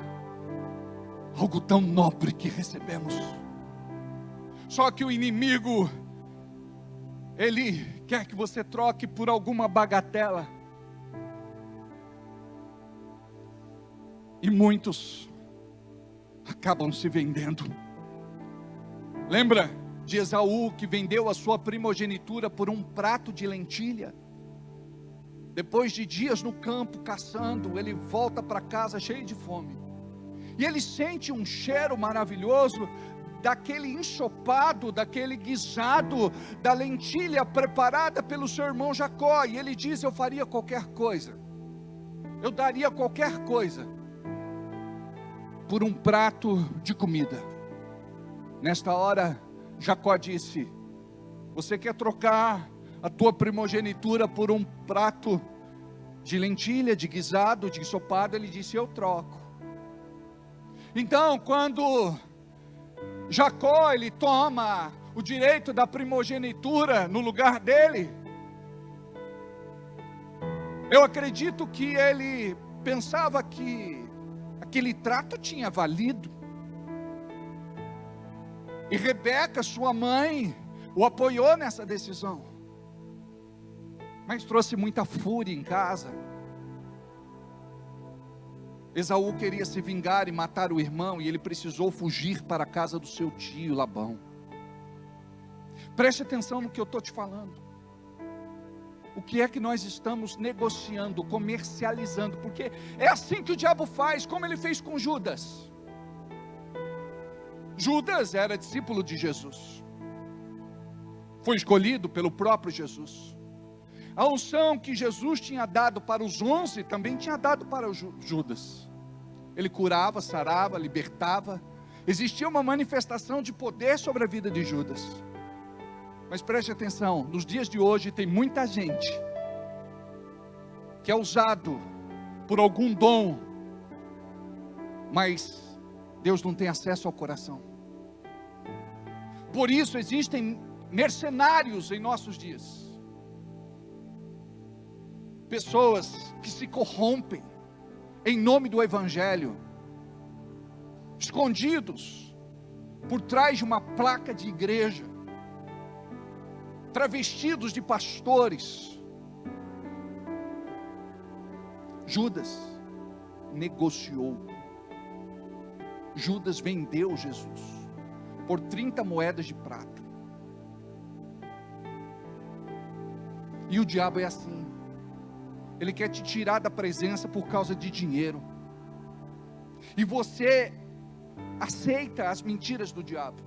algo tão nobre que recebemos. Só que o inimigo, ele quer que você troque por alguma bagatela. E muitos acabam se vendendo. Lembra de Esaú, que vendeu a sua primogenitura por um prato de lentilha? Depois de dias no campo caçando, ele volta para casa cheio de fome. E ele sente um cheiro maravilhoso daquele ensopado, daquele guisado, da lentilha preparada pelo seu irmão Jacó. E ele diz: eu faria qualquer coisa, eu daria qualquer coisa por um prato de comida. Nesta hora, Jacó disse: você quer trocar a tua primogenitura por um prato de lentilha, de guisado, de ensopado? Ele disse: eu troco. Então, quando Jacó, ele toma o direito da primogenitura no lugar dele, eu acredito que ele pensava que aquele trato tinha valido. E Rebeca, sua mãe, o apoiou nessa decisão. Mas trouxe muita fúria em casa. Esaú queria se vingar e matar o irmão, e ele precisou fugir para a casa do seu tio Labão. Preste atenção no que eu estou te falando. o que é que nós estamos negociando, comercializando, porque é assim que o diabo faz, como ele fez com Judas. Judas era discípulo de Jesus, foi escolhido pelo próprio Jesus. A unção que Jesus tinha dado para os 11, também tinha dado para o Judas. Ele curava, sarava, libertava. Existia uma manifestação de poder sobre a vida de Judas. Mas preste atenção, nos dias de hoje tem muita gente que é usado por algum dom, mas Deus não tem acesso ao coração. Por isso existem mercenários em nossos dias. Pessoas que se corrompem em nome do Evangelho, escondidos por trás de uma placa de igreja, travestidos de pastores. Judas negociou. Judas vendeu Jesus por 30 moedas de prata. E o diabo é assim. Ele quer te tirar da presença por causa de dinheiro. E você aceita as mentiras do diabo.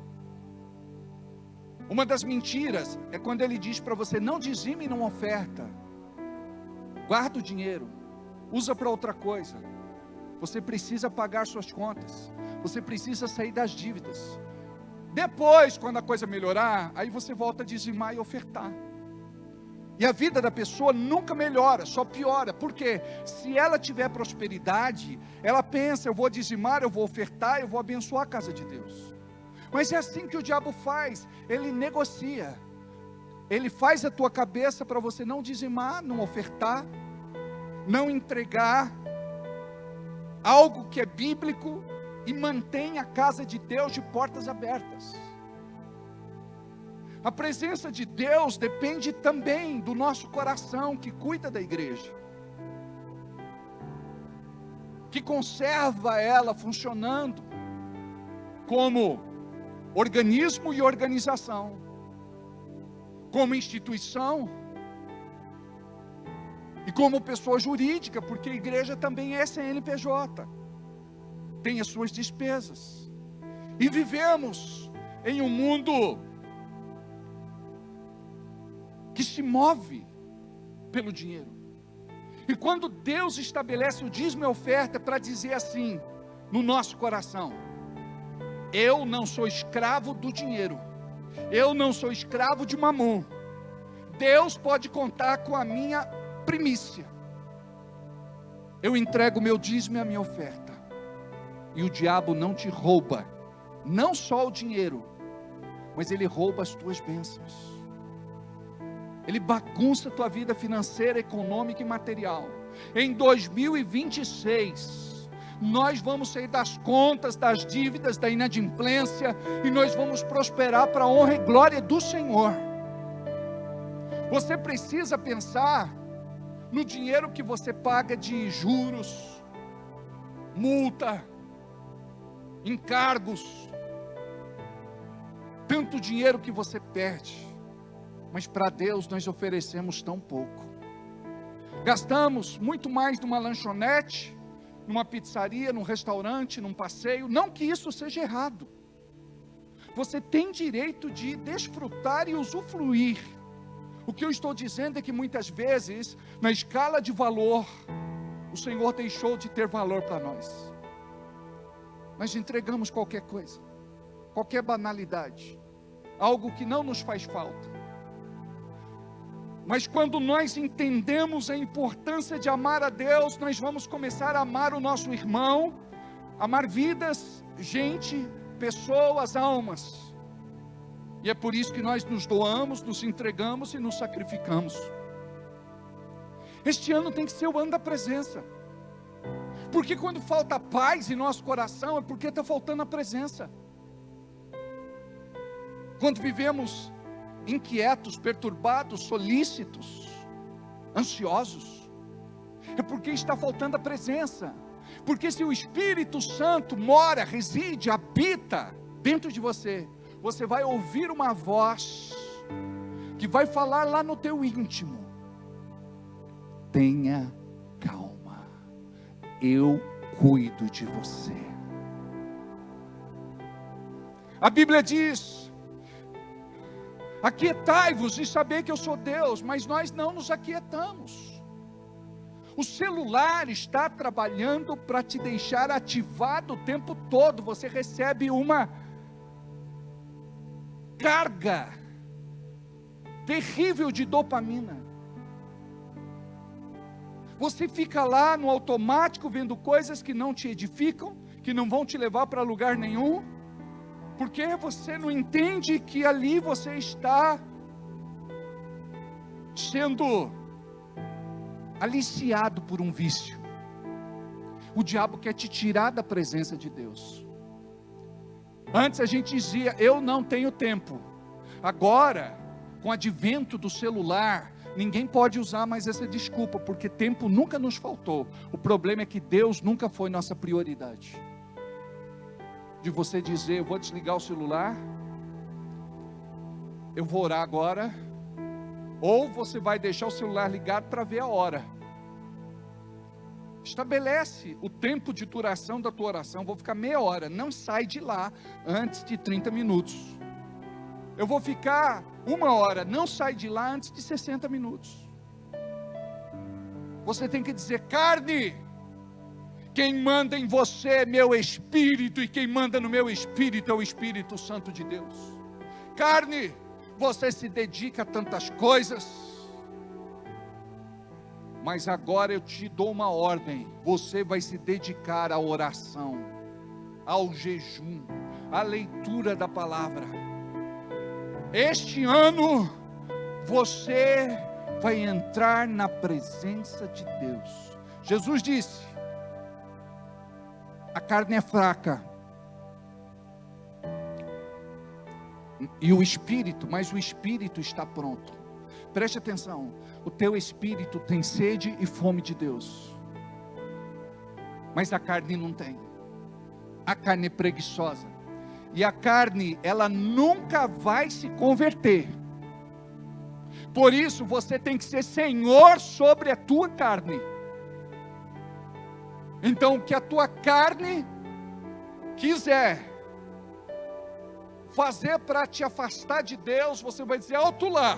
Uma das mentiras é quando ele diz para você: não dizime e não oferta. Guarda o dinheiro, usa para outra coisa. Você precisa pagar suas contas. Você precisa sair das dívidas. Depois, quando a coisa melhorar, aí você volta a dizimar e ofertar. E a vida da pessoa nunca melhora, só piora. Por quê? Se ela tiver prosperidade, ela pensa: eu vou dizimar, eu vou ofertar, eu vou abençoar a casa de Deus. Mas é assim que o diabo faz. Ele negocia. Ele faz a tua cabeça para você não dizimar, não ofertar, não entregar algo que é bíblico, e mantém a casa de Deus de portas abertas. A presença de Deus depende também do nosso coração, que cuida da igreja, que conserva ela funcionando como organismo e organização, como instituição e como pessoa jurídica, porque a igreja também é CNPJ, tem as suas despesas. E vivemos em um mundo que se move pelo dinheiro. E quando Deus estabelece o dízimo e a oferta, para dizer assim no nosso coração: eu não sou escravo do dinheiro, eu não sou escravo de mamon. Deus pode contar com a minha primícia. Eu entrego o meu dízimo e a minha oferta. E o diabo não te rouba, não só o dinheiro, mas ele rouba as tuas bênçãos. Ele bagunça a tua vida financeira, econômica e material. Em 2026, nós vamos sair das contas, das dívidas, da inadimplência, e nós vamos prosperar para a honra e glória do Senhor. Você precisa pensar no dinheiro que você paga de juros, multa, encargos, tanto dinheiro que você perde. Mas para Deus nós oferecemos tão pouco. Gastamos muito mais numa lanchonete, numa pizzaria, num restaurante, num passeio. Não que isso seja errado. Você tem direito de desfrutar e usufruir. O que eu estou dizendo é que muitas vezes, na escala de valor, o Senhor deixou de ter valor para nós. Nós entregamos qualquer coisa, qualquer banalidade, algo que não nos faz falta. Mas quando nós entendemos a importância de amar a Deus, nós vamos começar a amar o nosso irmão, amar vidas, gente, pessoas, almas. E é por isso que nós nos doamos, nos entregamos e nos sacrificamos. Este ano tem que ser o ano da presença. Porque quando falta paz em nosso coração, é porque está faltando a presença. Quando vivemos inquietos, perturbados, solícitos, ansiosos, é porque está faltando a presença. Porque se o Espírito Santo mora, reside, habita dentro de você, você vai ouvir uma voz que vai falar lá no teu íntimo: tenha calma, eu cuido de você. A Bíblia diz: aquietai-vos e saber que eu sou Deus, mas nós não nos aquietamos. O celular está trabalhando para te deixar ativado o tempo todo. Você recebe uma carga terrível de dopamina. Você fica lá no automático vendo coisas que não te edificam, que não vão te levar para lugar nenhum, porque você não entende que ali você está sendo aliciado por um vício. O diabo quer te tirar da presença de Deus. Antes a gente dizia: eu não tenho tempo. Agora, com o advento do celular, ninguém pode usar mais essa desculpa, porque tempo nunca nos faltou. O problema é que Deus nunca foi nossa prioridade. De você dizer: eu vou desligar o celular, eu vou orar agora, ou você vai deixar o celular ligado para ver a hora. Estabelece o tempo de duração da tua oração. Vou ficar meia hora, não sai de lá antes de 30 minutos. Eu vou ficar 1 hora, não sai de lá antes de 60 minutos. Você tem que dizer: carne, quem manda em você é meu espírito, e quem manda no meu espírito é o Espírito Santo de Deus. Carne, você se dedica a tantas coisas, mas agora eu te dou uma ordem: você vai se dedicar à oração, ao jejum, à leitura da palavra. Este ano, você vai entrar na presença de Deus. Jesus disse: a carne é fraca, e o espírito, mas o espírito está pronto. Preste atenção, o teu espírito tem sede e fome de Deus, mas a carne não tem. A carne é preguiçosa, e a carne, ela nunca vai se converter. Por isso você tem que ser senhor sobre a tua carne. Então, o que a tua carne quiser fazer para te afastar de Deus, você vai dizer: alto lá,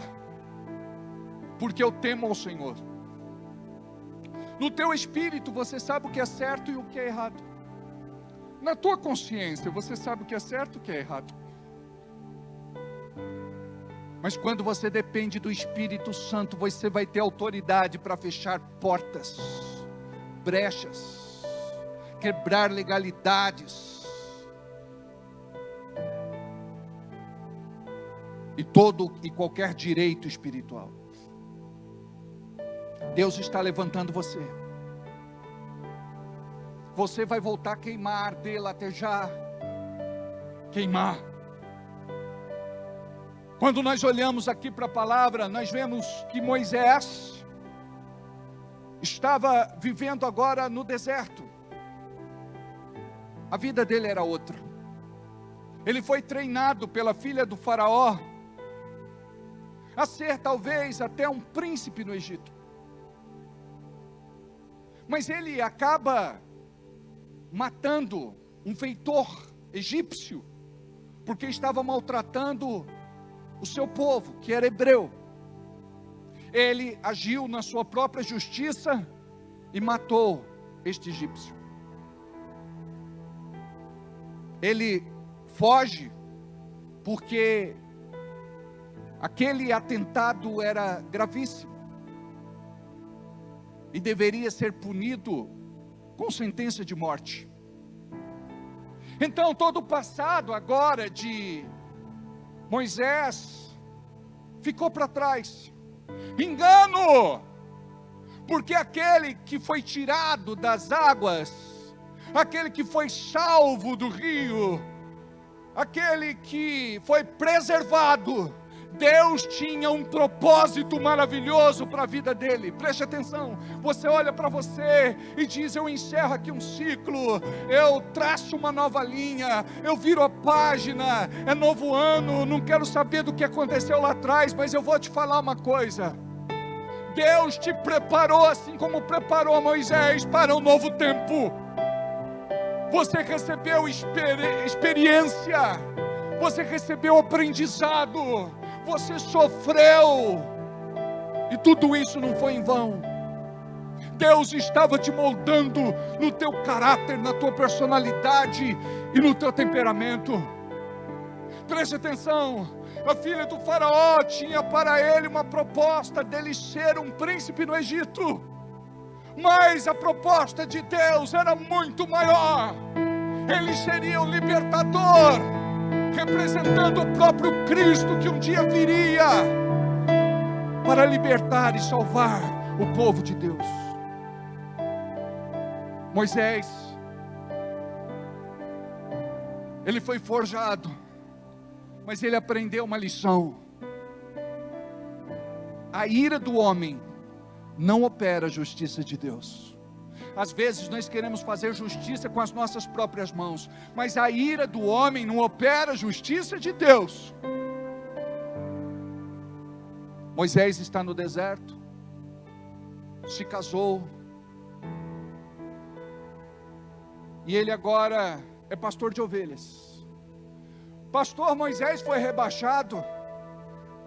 porque eu temo ao Senhor. No teu espírito você sabe o que é certo e o que é errado. Na tua consciência você sabe o que é certo e o que é errado. Mas quando você depende do Espírito Santo, você vai ter autoridade para fechar portas, brechas, quebrar legalidades, e todo e qualquer direito espiritual. Deus está levantando você. Você vai voltar a queimar, arder, latejar, queimar. Quando nós olhamos aqui para a palavra, nós vemos que Moisés estava vivendo agora no deserto. A vida dele era outra. Ele foi treinado pela filha do faraó a ser talvez até um príncipe no Egito. Mas ele acaba matando um feitor egípcio, porque estava maltratando o seu povo, que era hebreu. Ele agiu na sua própria justiça e matou este egípcio. Ele foge porque aquele atentado era gravíssimo e deveria ser punido com sentença de morte. Então todo o passado agora de Moisés ficou para trás. Engano! Porque aquele que foi tirado das águas, aquele que foi salvo do rio, aquele que foi preservado, Deus tinha um propósito maravilhoso para a vida dele. Preste atenção, você olha para você e diz: eu encerro aqui um ciclo, eu traço uma nova linha, eu viro a página, é novo ano, não quero saber do que aconteceu lá atrás, mas eu vou te falar uma coisa: Deus te preparou assim como preparou Moisés para um novo tempo. Você recebeu experiência, você recebeu aprendizado, você sofreu, e tudo isso não foi em vão. Deus estava te moldando no teu caráter, na tua personalidade e no teu temperamento. Preste atenção, a filha do faraó tinha para ele uma proposta dele ser um príncipe no Egito, mas a proposta de Deus era muito maior. Ele seria o libertador, representando o próprio Cristo que um dia viria para libertar e salvar o povo de Deus. Moisés, ele foi forjado, mas ele aprendeu uma lição. A ira do homem não opera a justiça de Deus. Às vezes nós queremos fazer justiça com as nossas próprias mãos, mas a ira do homem não opera a justiça de Deus. Moisés está no deserto, se casou, e ele agora é pastor de ovelhas. Pastor Moisés foi rebaixado?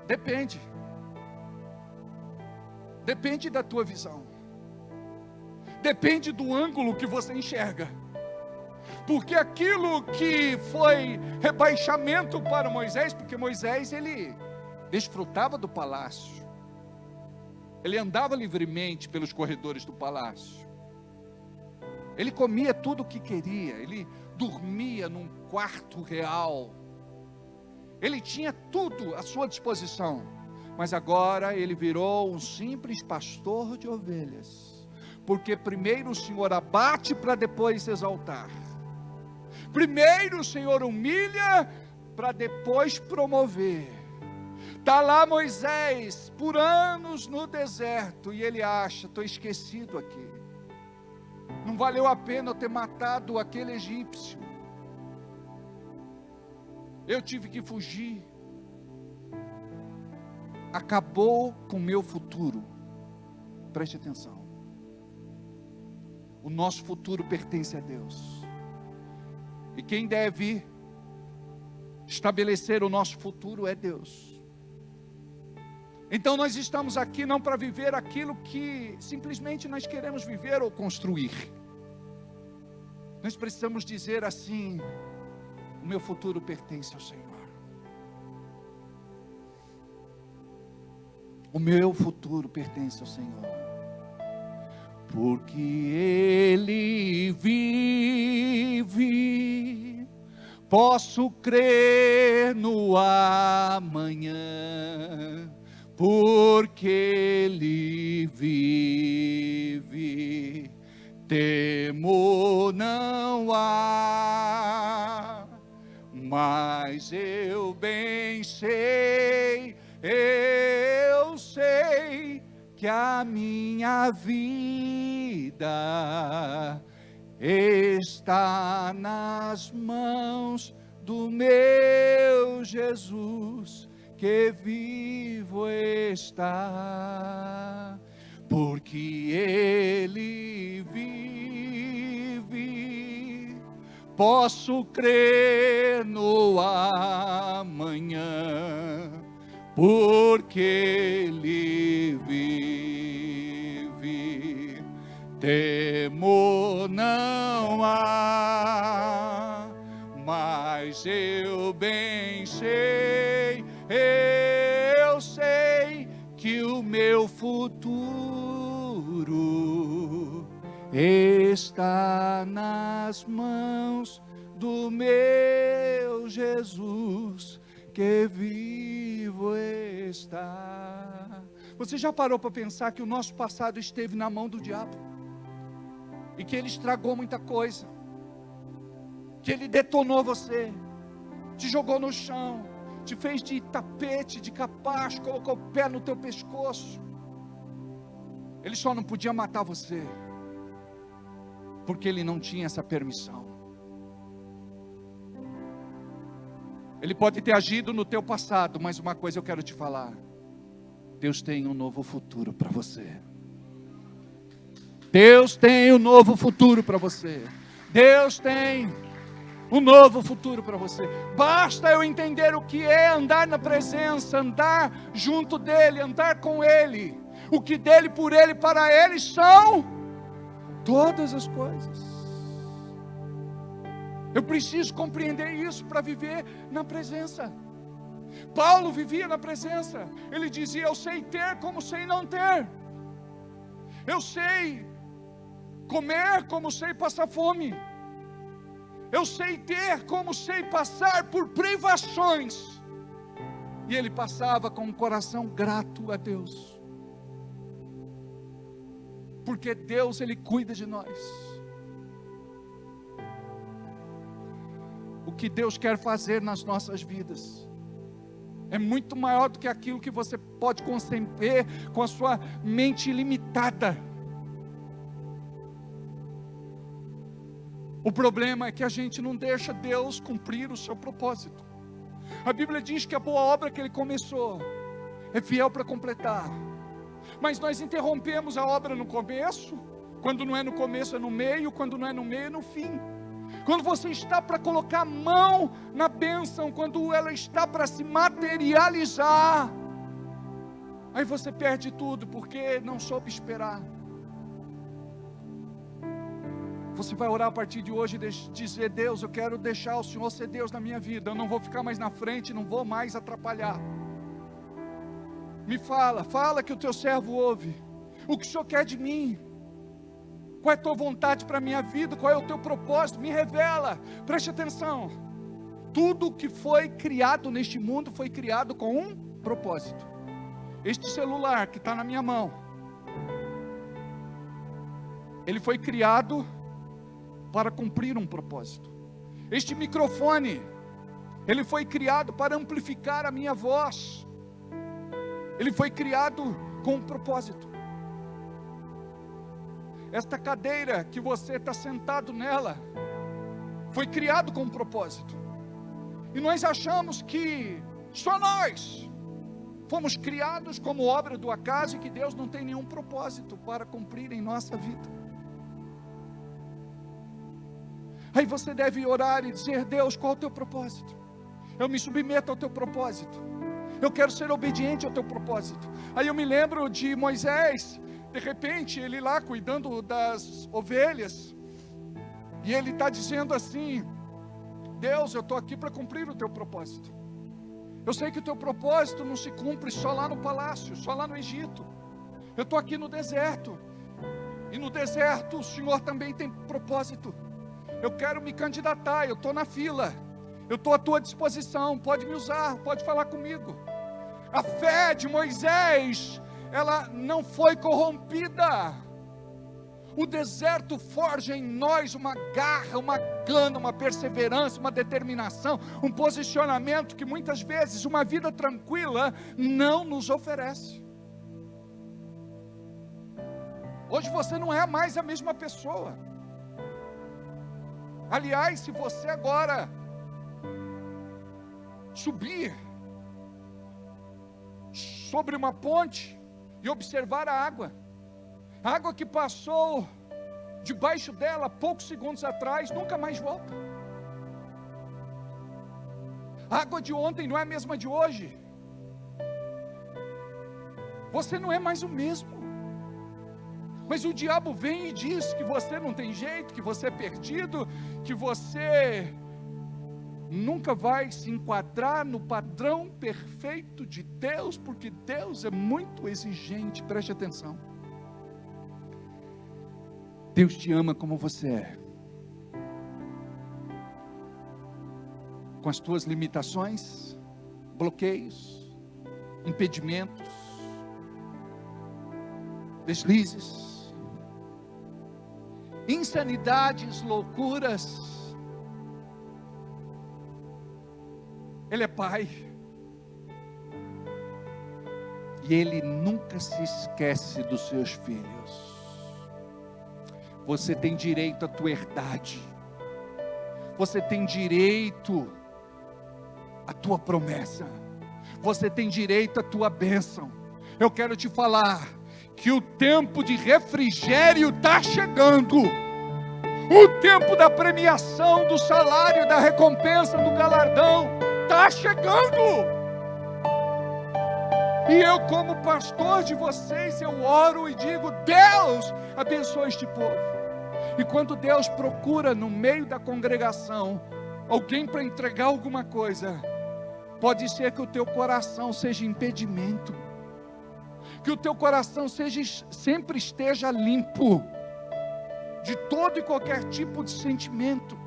Depende da tua visão, depende do ângulo que você enxerga, porque aquilo que foi rebaixamento para Moisés, porque Moisés ele desfrutava do palácio, ele andava livremente pelos corredores do palácio, ele comia tudo o que queria, ele dormia num quarto real, ele tinha tudo à sua disposição, mas agora ele virou um simples pastor de ovelhas, porque primeiro o Senhor abate para depois exaltar, primeiro o Senhor humilha para depois promover. Está lá Moisés por anos no deserto, e ele acha, estou esquecido aqui, não valeu a pena eu ter matado aquele egípcio, eu tive que fugir, acabou com o meu futuro. Preste atenção, o nosso futuro pertence a Deus, e quem deve estabelecer o nosso futuro é Deus. Então nós estamos aqui não para viver aquilo que simplesmente nós queremos viver ou construir. Nós precisamos dizer assim: o meu futuro pertence ao Senhor. O meu futuro pertence ao Senhor, porque Ele vive, posso crer no amanhã, porque Ele vive, temor não há, mas eu bem sei, eu sei que a minha vida está nas mãos do meu Jesus, que vivo está, porque Ele vive, posso crer no amanhã, porque Ele vive, temor não há, mas eu bem sei, eu sei que o meu futuro está nas mãos do meu Jesus, que vivo está. Você já parou para pensar que o nosso passado esteve na mão do diabo? E que ele estragou muita coisa? Que ele detonou você, te jogou no chão, te fez de tapete, de capaz, colocou o pé no teu pescoço. Ele só não podia matar você, porque ele não tinha essa permissão. Ele pode ter agido no teu passado, mas uma coisa eu quero te falar: Deus tem um novo futuro para você. Deus tem um novo futuro para você. Deus tem um novo futuro para você. Basta eu entender o que é andar na presença, andar junto dEle, andar com Ele. O que dEle, por Ele, para Ele são todas as coisas. Eu preciso compreender isso para viver na presença. Paulo vivia na presença. Ele dizia: eu sei ter como sei não ter. Eu sei comer como sei passar fome. Eu sei ter como sei passar por privações. E ele passava com um coração grato a Deus. Porque Deus, Ele cuida de nós. O que Deus quer fazer nas nossas vidas é muito maior do que aquilo que você pode conceber com a sua mente limitada. O problema é que a gente não deixa Deus cumprir o seu propósito. A Bíblia diz que a boa obra que Ele começou é fiel para completar. Mas nós interrompemos a obra no começo. Quando não é no começo é no meio, quando não é no meio é no fim. Quando você está para colocar a mão na bênção, quando ela está para se materializar, aí você perde tudo, porque não soube esperar. Você vai orar a partir de hoje e dizer: Deus, eu quero deixar o Senhor ser Deus na minha vida. Eu não vou ficar mais na frente, não vou mais atrapalhar. Me fala que o teu servo ouve. O que o Senhor quer de mim? Qual é a tua vontade para a minha vida? Qual é o teu propósito? Me revela. Preste atenção. Tudo que foi criado neste mundo foi criado com um propósito. Este celular que está na minha mão, ele foi criado para cumprir um propósito. Este microfone, ele foi criado para amplificar a minha voz. Ele foi criado com um propósito. Esta cadeira que você está sentado nela, foi criado com um propósito. E nós achamos que só nós fomos criados como obra do acaso e que Deus não tem nenhum propósito para cumprir em nossa vida. Aí você deve orar e dizer: Deus, qual é o teu propósito? Eu me submeto ao teu propósito. Eu quero ser obediente ao teu propósito. Aí eu me lembro de Moisés, de repente ele lá cuidando das ovelhas, e ele está dizendo assim: Deus, eu estou aqui para cumprir o teu propósito. Eu sei que o teu propósito não se cumpre só lá no palácio, só lá no Egito. Eu estou aqui no deserto, e no deserto o Senhor também tem propósito. Eu quero me candidatar, eu estou na fila, eu estou à tua disposição, pode me usar, pode falar comigo. A fé de Moisés, ela não foi corrompida. O deserto forja em nós uma garra, uma gana, uma perseverança, uma determinação, um posicionamento que muitas vezes uma vida tranquila não nos oferece. Hoje você não é mais a mesma pessoa. Aliás, se você agora subir sobre uma ponte e observar a água que passou debaixo dela poucos segundos atrás, nunca mais volta. A água de ontem não é a mesma de hoje. Você não é mais o mesmo. Mas o diabo vem e diz que você não tem jeito, que você é perdido, que você nunca vai se enquadrar no padrão perfeito de Deus, porque Deus é muito exigente. Preste atenção. Deus te ama como você é, com as tuas limitações, bloqueios, impedimentos, deslizes, insanidades, loucuras. Ele é Pai, e Ele nunca se esquece dos seus filhos. Você tem direito à tua herdade, você tem direito à tua promessa, você tem direito à tua bênção. eu quero te falar que o tempo de refrigério está chegando. O tempo da premiação, do salário, da recompensa, do galardão está chegando. E eu, como pastor de vocês, eu oro e digo: Deus, abençoe este povo. E quando Deus procura no meio da congregação alguém para entregar alguma coisa, pode ser que o teu coração seja impedimento, que o teu coração sempre esteja limpo de todo e qualquer tipo de sentimento.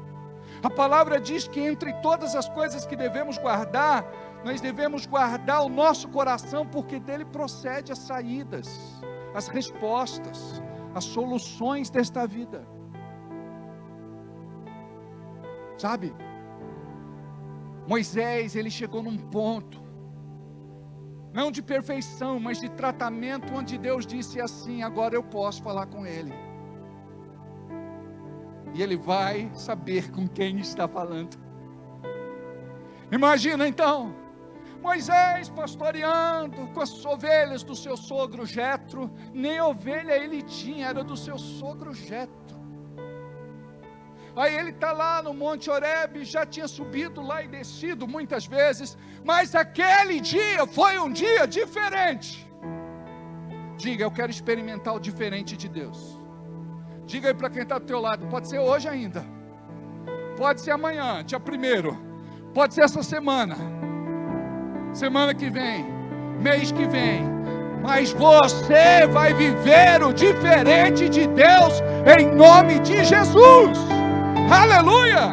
A palavra diz que entre todas as coisas que devemos guardar, nós devemos guardar o nosso coração, porque dele procede as saídas, as respostas, as soluções desta vida. Sabe? Moisés, ele chegou num ponto, não de perfeição, mas de tratamento, onde Deus disse assim: agora eu posso falar com ele. E ele vai saber com quem está falando. Imagina então, Moisés pastoreando com as ovelhas do seu sogro Jetro. Nem ovelha ele tinha, era do seu sogro Jetro. Aí ele está lá no Monte Horebe, já tinha subido lá e descido muitas vezes, mas aquele dia foi um dia diferente. Diga: eu quero experimentar o diferente de Deus. Diga aí para quem está do teu lado: pode ser hoje ainda, pode ser amanhã, dia 1º, pode ser essa semana, semana que vem, mês que vem, mas você vai viver o diferente de Deus, em nome de Jesus. Aleluia!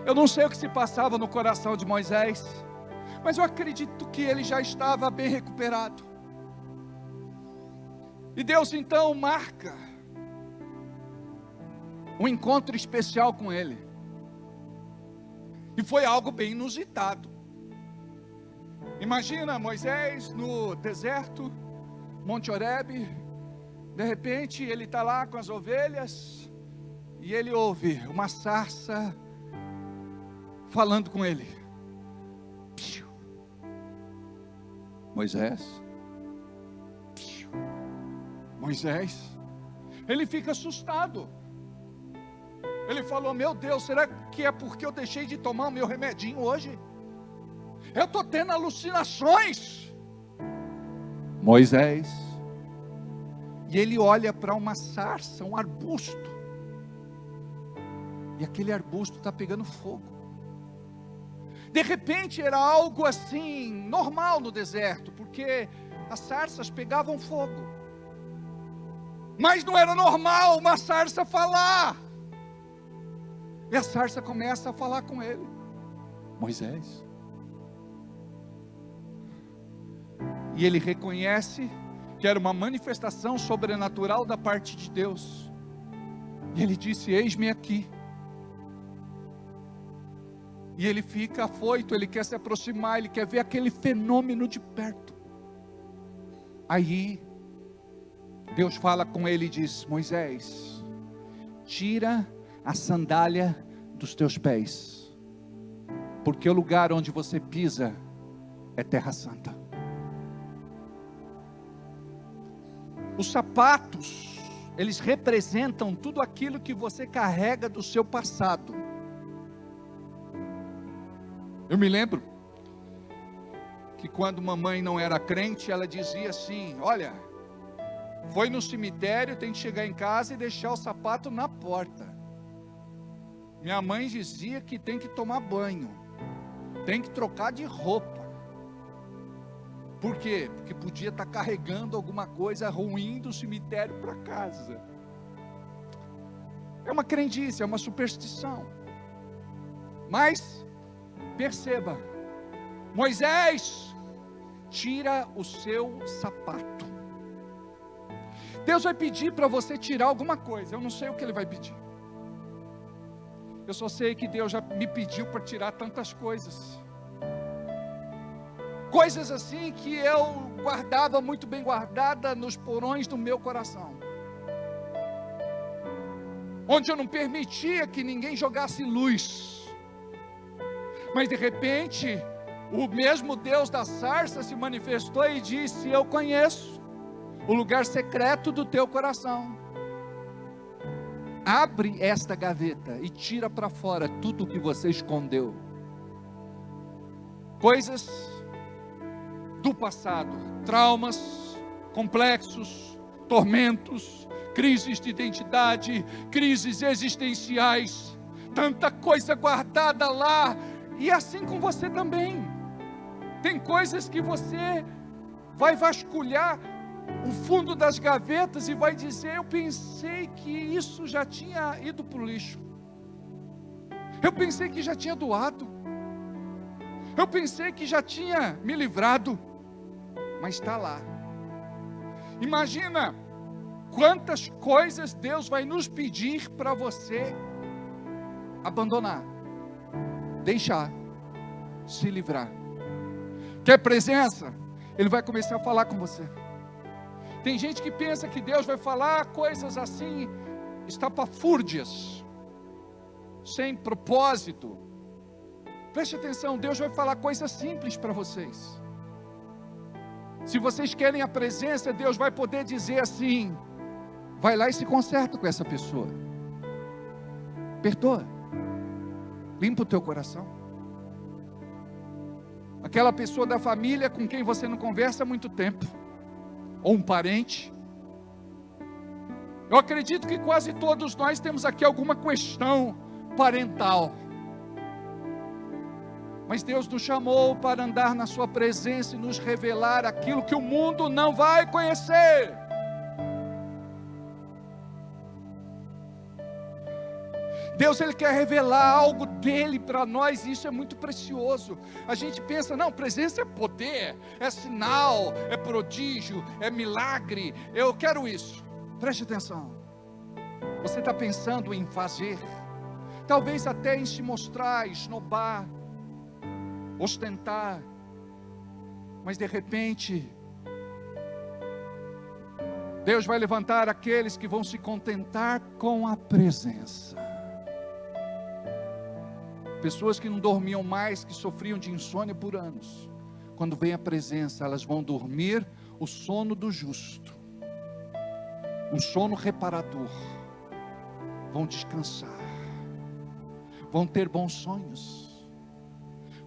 Eu não sei o que se passava no coração de Moisés, mas eu acredito que ele já estava bem recuperado. E Deus então marca um encontro especial com ele. E foi algo bem inusitado. Imagina Moisés no deserto, Monte Horebe. De repente ele está lá com as ovelhas, e ele ouve uma sarça falando com ele. Moisés, Moisés, ele fica assustado. Ele falou: meu Deus, será que é porque eu deixei de tomar o meu remedinho hoje? Eu estou tendo alucinações. Moisés, e ele olha para uma sarça, um arbusto, e aquele arbusto está pegando fogo. De repente era algo assim, normal no deserto, porque as sarsas pegavam fogo. Mas não era normal uma sarça falar. E a sarça começa a falar com ele: Moisés. E ele reconhece que era uma manifestação sobrenatural da parte de Deus. E ele disse: eis-me aqui. E ele fica afoito, ele quer se aproximar, ele quer ver aquele fenômeno de perto. Aí Deus fala com ele e diz: Moisés, tira a sandália dos teus pés, porque o lugar onde você pisa é terra santa. Os sapatos, eles representam tudo aquilo que você carrega do seu passado. Eu me lembro que quando mamãe não era crente, ela dizia assim: olha, foi no cemitério, tem que chegar em casa e deixar o sapato na porta. Minha mãe dizia que tem que tomar banho, tem que trocar de roupa. Por quê? Porque podia estar carregando alguma coisa ruim do cemitério para casa. É uma crendice, é uma superstição. Mas perceba, Moisés, tira o seu sapato. Deus vai pedir para você tirar alguma coisa. Eu não sei o que Ele vai pedir. Eu só sei que Deus já me pediu para tirar tantas coisas. Coisas assim que eu guardava muito bem guardada nos porões do meu coração. Onde eu não permitia que ninguém jogasse luz. Mas de repente, o mesmo Deus da sarça se manifestou e disse: eu conheço o lugar secreto do teu coração. Abre esta gaveta e tira para fora tudo o que você escondeu. Coisas do passado, traumas, complexos, tormentos, crises de identidade, crises existenciais, tanta coisa guardada lá, e assim com você também. Tem coisas que você vai vasculhar o fundo das gavetas e vai dizer: eu pensei que isso já tinha ido para o lixo, eu pensei que já tinha doado, eu pensei que já tinha me livrado, mas está lá. Imagina quantas coisas Deus vai nos pedir para você abandonar, deixar, se livrar. Quer presença? Ele vai começar a falar com você. Tem gente que pensa que Deus vai falar coisas assim, estapafúrdias, sem propósito. Preste atenção, Deus vai falar coisas simples para vocês. Se vocês querem a presença, Deus vai poder dizer assim: vai lá e se conserta com essa pessoa, perdoa, limpa o teu coração. Aquela pessoa da família com quem você não conversa há muito tempo, ou um parente. Eu acredito que quase todos nós temos aqui alguma questão parental, mas Deus nos chamou para andar na sua presença e nos revelar aquilo que o mundo não vai conhecer. Deus, Ele quer revelar algo dEle para nós, e isso é muito precioso. A gente pensa: não, presença é poder, é sinal, é prodígio, é milagre, eu quero isso. Preste atenção, você está pensando em fazer, talvez até em se mostrar, esnobar, ostentar, mas de repente, Deus vai levantar aqueles que vão se contentar com a presença. Pessoas que não dormiam mais, que sofriam de insônia por anos, quando vem a presença, elas vão dormir o sono do justo, um sono reparador, vão descansar, vão ter bons sonhos.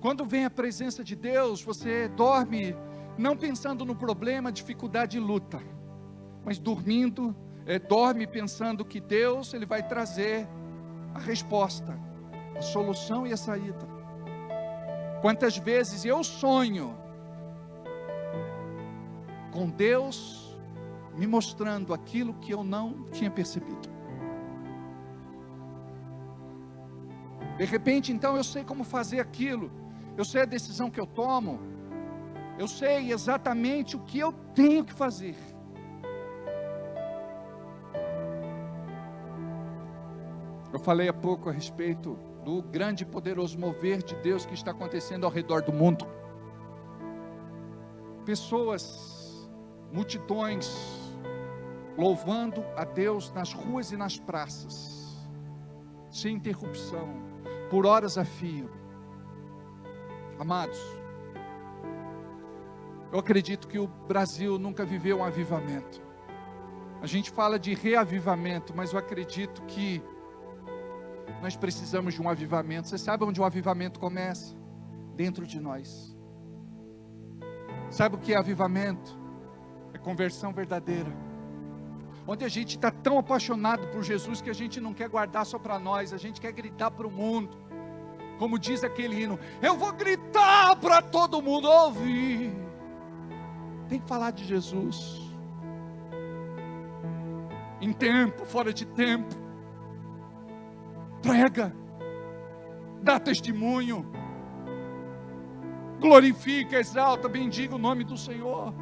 Quando vem a presença de Deus, você dorme não pensando no problema, dificuldade e luta, mas dorme pensando que Deus, Ele vai trazer a resposta, a solução e a saída. Quantas vezes eu sonho com Deus me mostrando aquilo que eu não tinha percebido. De repente, então, eu sei como fazer aquilo, eu sei a decisão que eu tomo, eu sei exatamente o que eu tenho que fazer. Eu falei há pouco a respeito do grande e poderoso mover de Deus que está acontecendo ao redor do mundo. Pessoas, multidões, louvando a Deus nas ruas e nas praças, sem interrupção, por horas a fio. Amados, eu acredito que o Brasil nunca viveu um avivamento. A gente fala de reavivamento, mas eu acredito que nós precisamos de um avivamento. Você sabe onde o avivamento começa? Dentro de nós. Sabe o que é avivamento? É conversão verdadeira. Onde a gente está tão apaixonado por Jesus que a gente não quer guardar só para nós, a gente quer gritar para o mundo. Como diz aquele hino: eu vou gritar para todo mundo ouvir. Tem que falar de Jesus. Em tempo, fora de tempo. Prega, dá testemunho, glorifica, exalta, bendiga o nome do Senhor,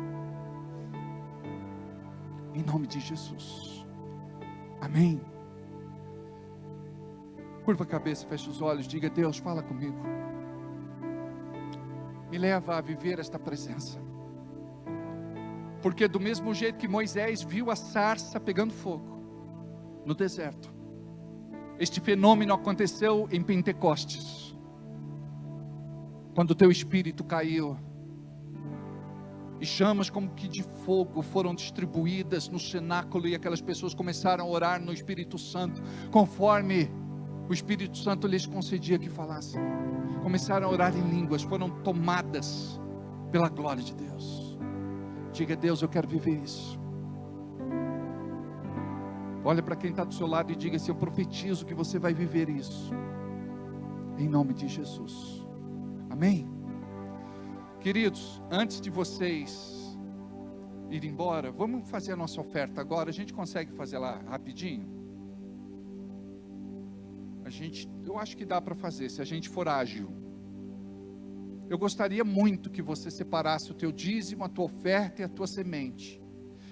em nome de Jesus, amém. Curva a cabeça, fecha os olhos, diga: Deus, fala comigo, me leva a viver esta presença, porque do mesmo jeito que Moisés viu a sarça pegando fogo no deserto, este fenômeno aconteceu em Pentecostes. quando o teu espírito caiu, e chamas como que de fogo foram distribuídas no cenáculo, e aquelas pessoas começaram a orar no Espírito Santo, conforme o Espírito Santo lhes concedia que falassem. Começaram a orar em línguas, foram tomadas pela glória de Deus. Diga: Deus, eu quero viver isso. Olha para quem está do seu lado e diga assim: eu profetizo que você vai viver isso, em nome de Jesus. Amém? Queridos, antes de vocês irem embora, vamos fazer a nossa oferta agora. A gente consegue fazer lá rapidinho? Eu acho que dá para fazer, se a gente for ágil. Eu gostaria muito que você separasse o teu dízimo, a tua oferta e a tua semente.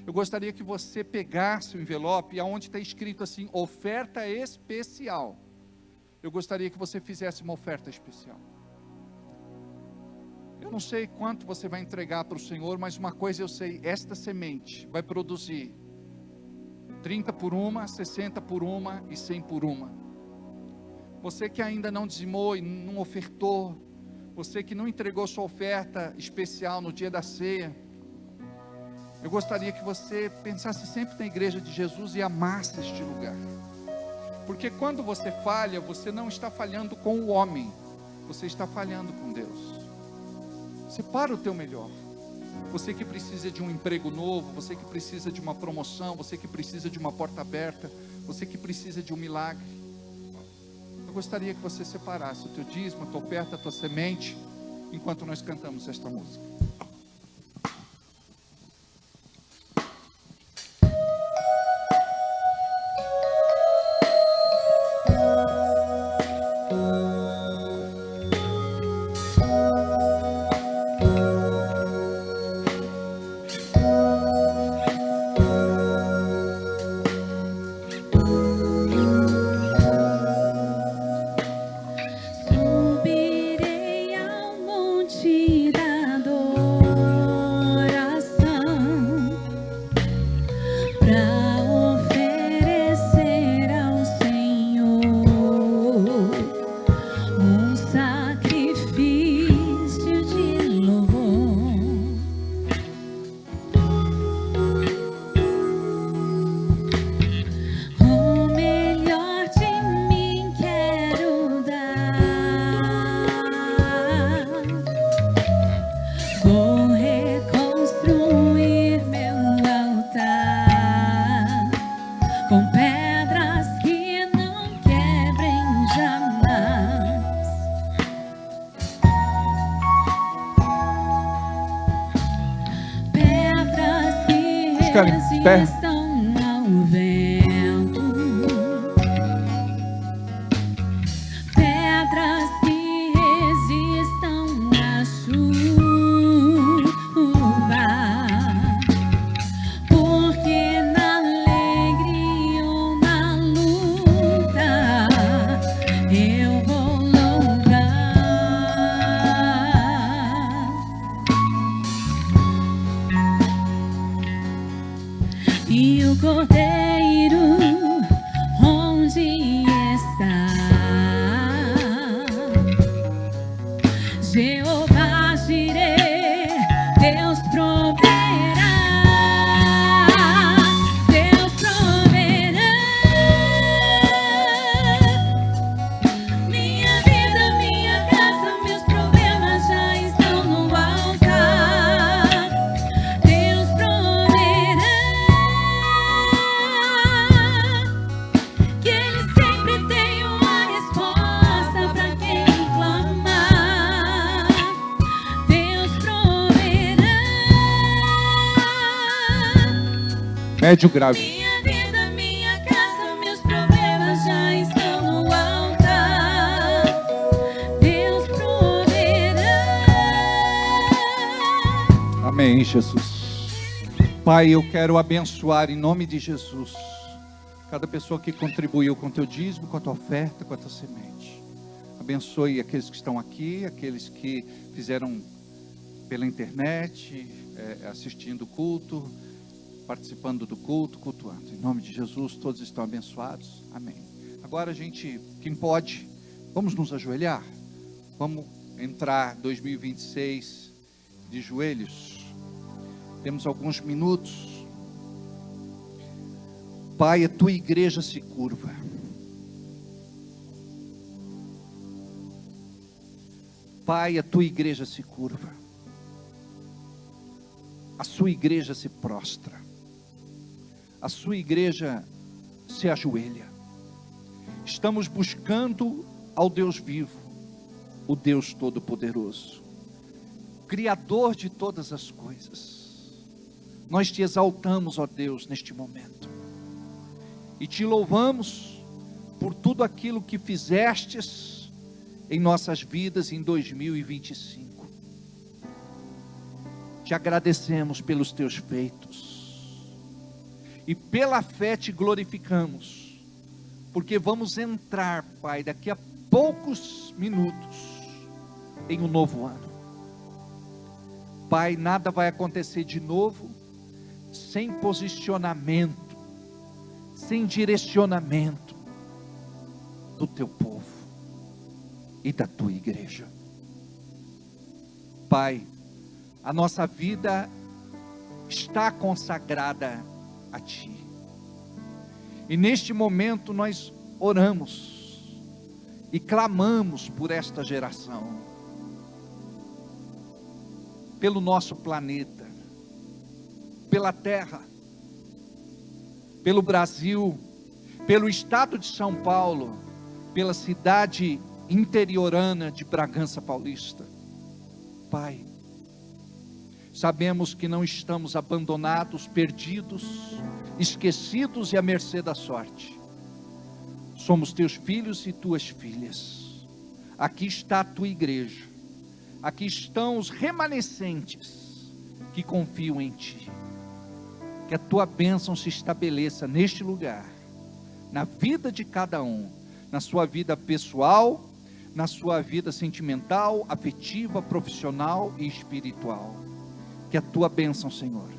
Eu gostaria que você pegasse o envelope, aonde está escrito assim, oferta especial. Eu gostaria que você fizesse uma oferta especial. Eu não sei quanto você vai entregar para o Senhor, mas uma coisa eu sei: esta semente vai produzir 30 por uma, 60 por uma e 100 por uma. Você que ainda não dizimou e não ofertou, você que não entregou sua oferta especial no dia da ceia, eu gostaria que você pensasse sempre na igreja de Jesus e amasse este lugar. Porque quando você falha, você não está falhando com o homem, você está falhando com Deus. Separa o teu melhor. Você que precisa de um emprego novo, você que precisa de uma promoção, você que precisa de uma porta aberta, você que precisa de um milagre. Eu gostaria que você separasse o teu dízimo, a tua oferta, a tua semente, enquanto nós cantamos esta música. Subirei ao monte da adoração pra oferecer ao Senhor um sacrifício de louvor. O melhor de mim quero dar. Vou reconstruir meu altar com pedras que não quebrem jamais. Pedras que Ficarem em pé. resistam ao vento. Pedras que resistam à chuva. Porque na alegria ou na luta eu vou louvar. E o Cordeiro onde está? Jeová Jireh, Deus proverá. Deus proverá. Minha vida, minha casa, meus problemas já estão no altar. Deus proverá. Que Ele sempre tem uma resposta para quem clamar. Deus proverá. Médio grave. Minha vida, minha casa, meus problemas já estão no altar. Deus proverá. Amém, Jesus. Pai, eu quero abençoar em nome de Jesus cada pessoa que contribuiu com o teu dízimo, com a tua oferta, com a tua semente. Abençoe aqueles que estão aqui, aqueles que fizeram pela internet, assistindo o culto, participando do culto, cultuando. Em nome de Jesus, todos estão abençoados. Amém. Agora, gente, quem pode, vamos nos ajoelhar, vamos entrar 2026 de joelhos. Temos alguns minutos. Pai, a tua igreja se curva. Pai, a tua igreja se curva. A sua igreja se prostra. A sua igreja se ajoelha. Estamos buscando ao Deus vivo, o Deus Todo-Poderoso, Criador de todas as coisas. Nós te exaltamos, ó Deus, neste momento. E te louvamos por tudo aquilo que fizestes em nossas vidas em 2025. Te agradecemos pelos teus feitos. E pela fé te glorificamos. Porque vamos entrar, Pai, daqui a poucos minutos, em um novo ano. Pai, nada vai acontecer de novo, sem posicionamento, sem direcionamento do teu povo e da tua igreja. Pai, a nossa vida está consagrada a Ti. E neste momento nós oramos e clamamos por esta geração, pelo nosso planeta, pela terra, pelo Brasil, pelo estado de São Paulo, pela cidade interiorana de Bragança Paulista. Pai, sabemos que não estamos abandonados, perdidos, esquecidos e à mercê da sorte. Somos teus filhos e tuas filhas. Aqui está a tua igreja. Aqui estão os remanescentes que confiam em ti. Que a tua bênção se estabeleça neste lugar, na vida de cada um, na sua vida pessoal, na sua vida sentimental, afetiva, profissional e espiritual. Que a tua bênção, Senhor,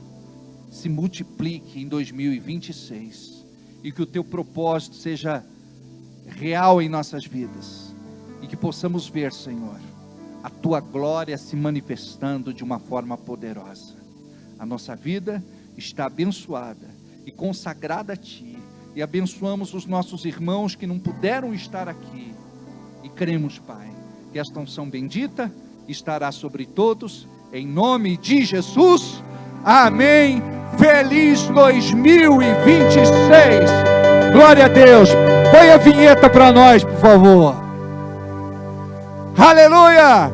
se multiplique em 2026 e que o teu propósito seja real em nossas vidas e que possamos ver, Senhor, a tua glória se manifestando de uma forma poderosa. A nossa vida está abençoada e consagrada a ti, e abençoamos os nossos irmãos que não puderam estar aqui, e cremos, Pai, que esta unção bendita estará sobre todos, em nome de Jesus. Amém. Feliz 2026. Glória a Deus. Põe a vinheta para nós, por favor. Aleluia.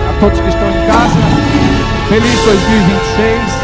A todos que estão em casa, feliz 2026.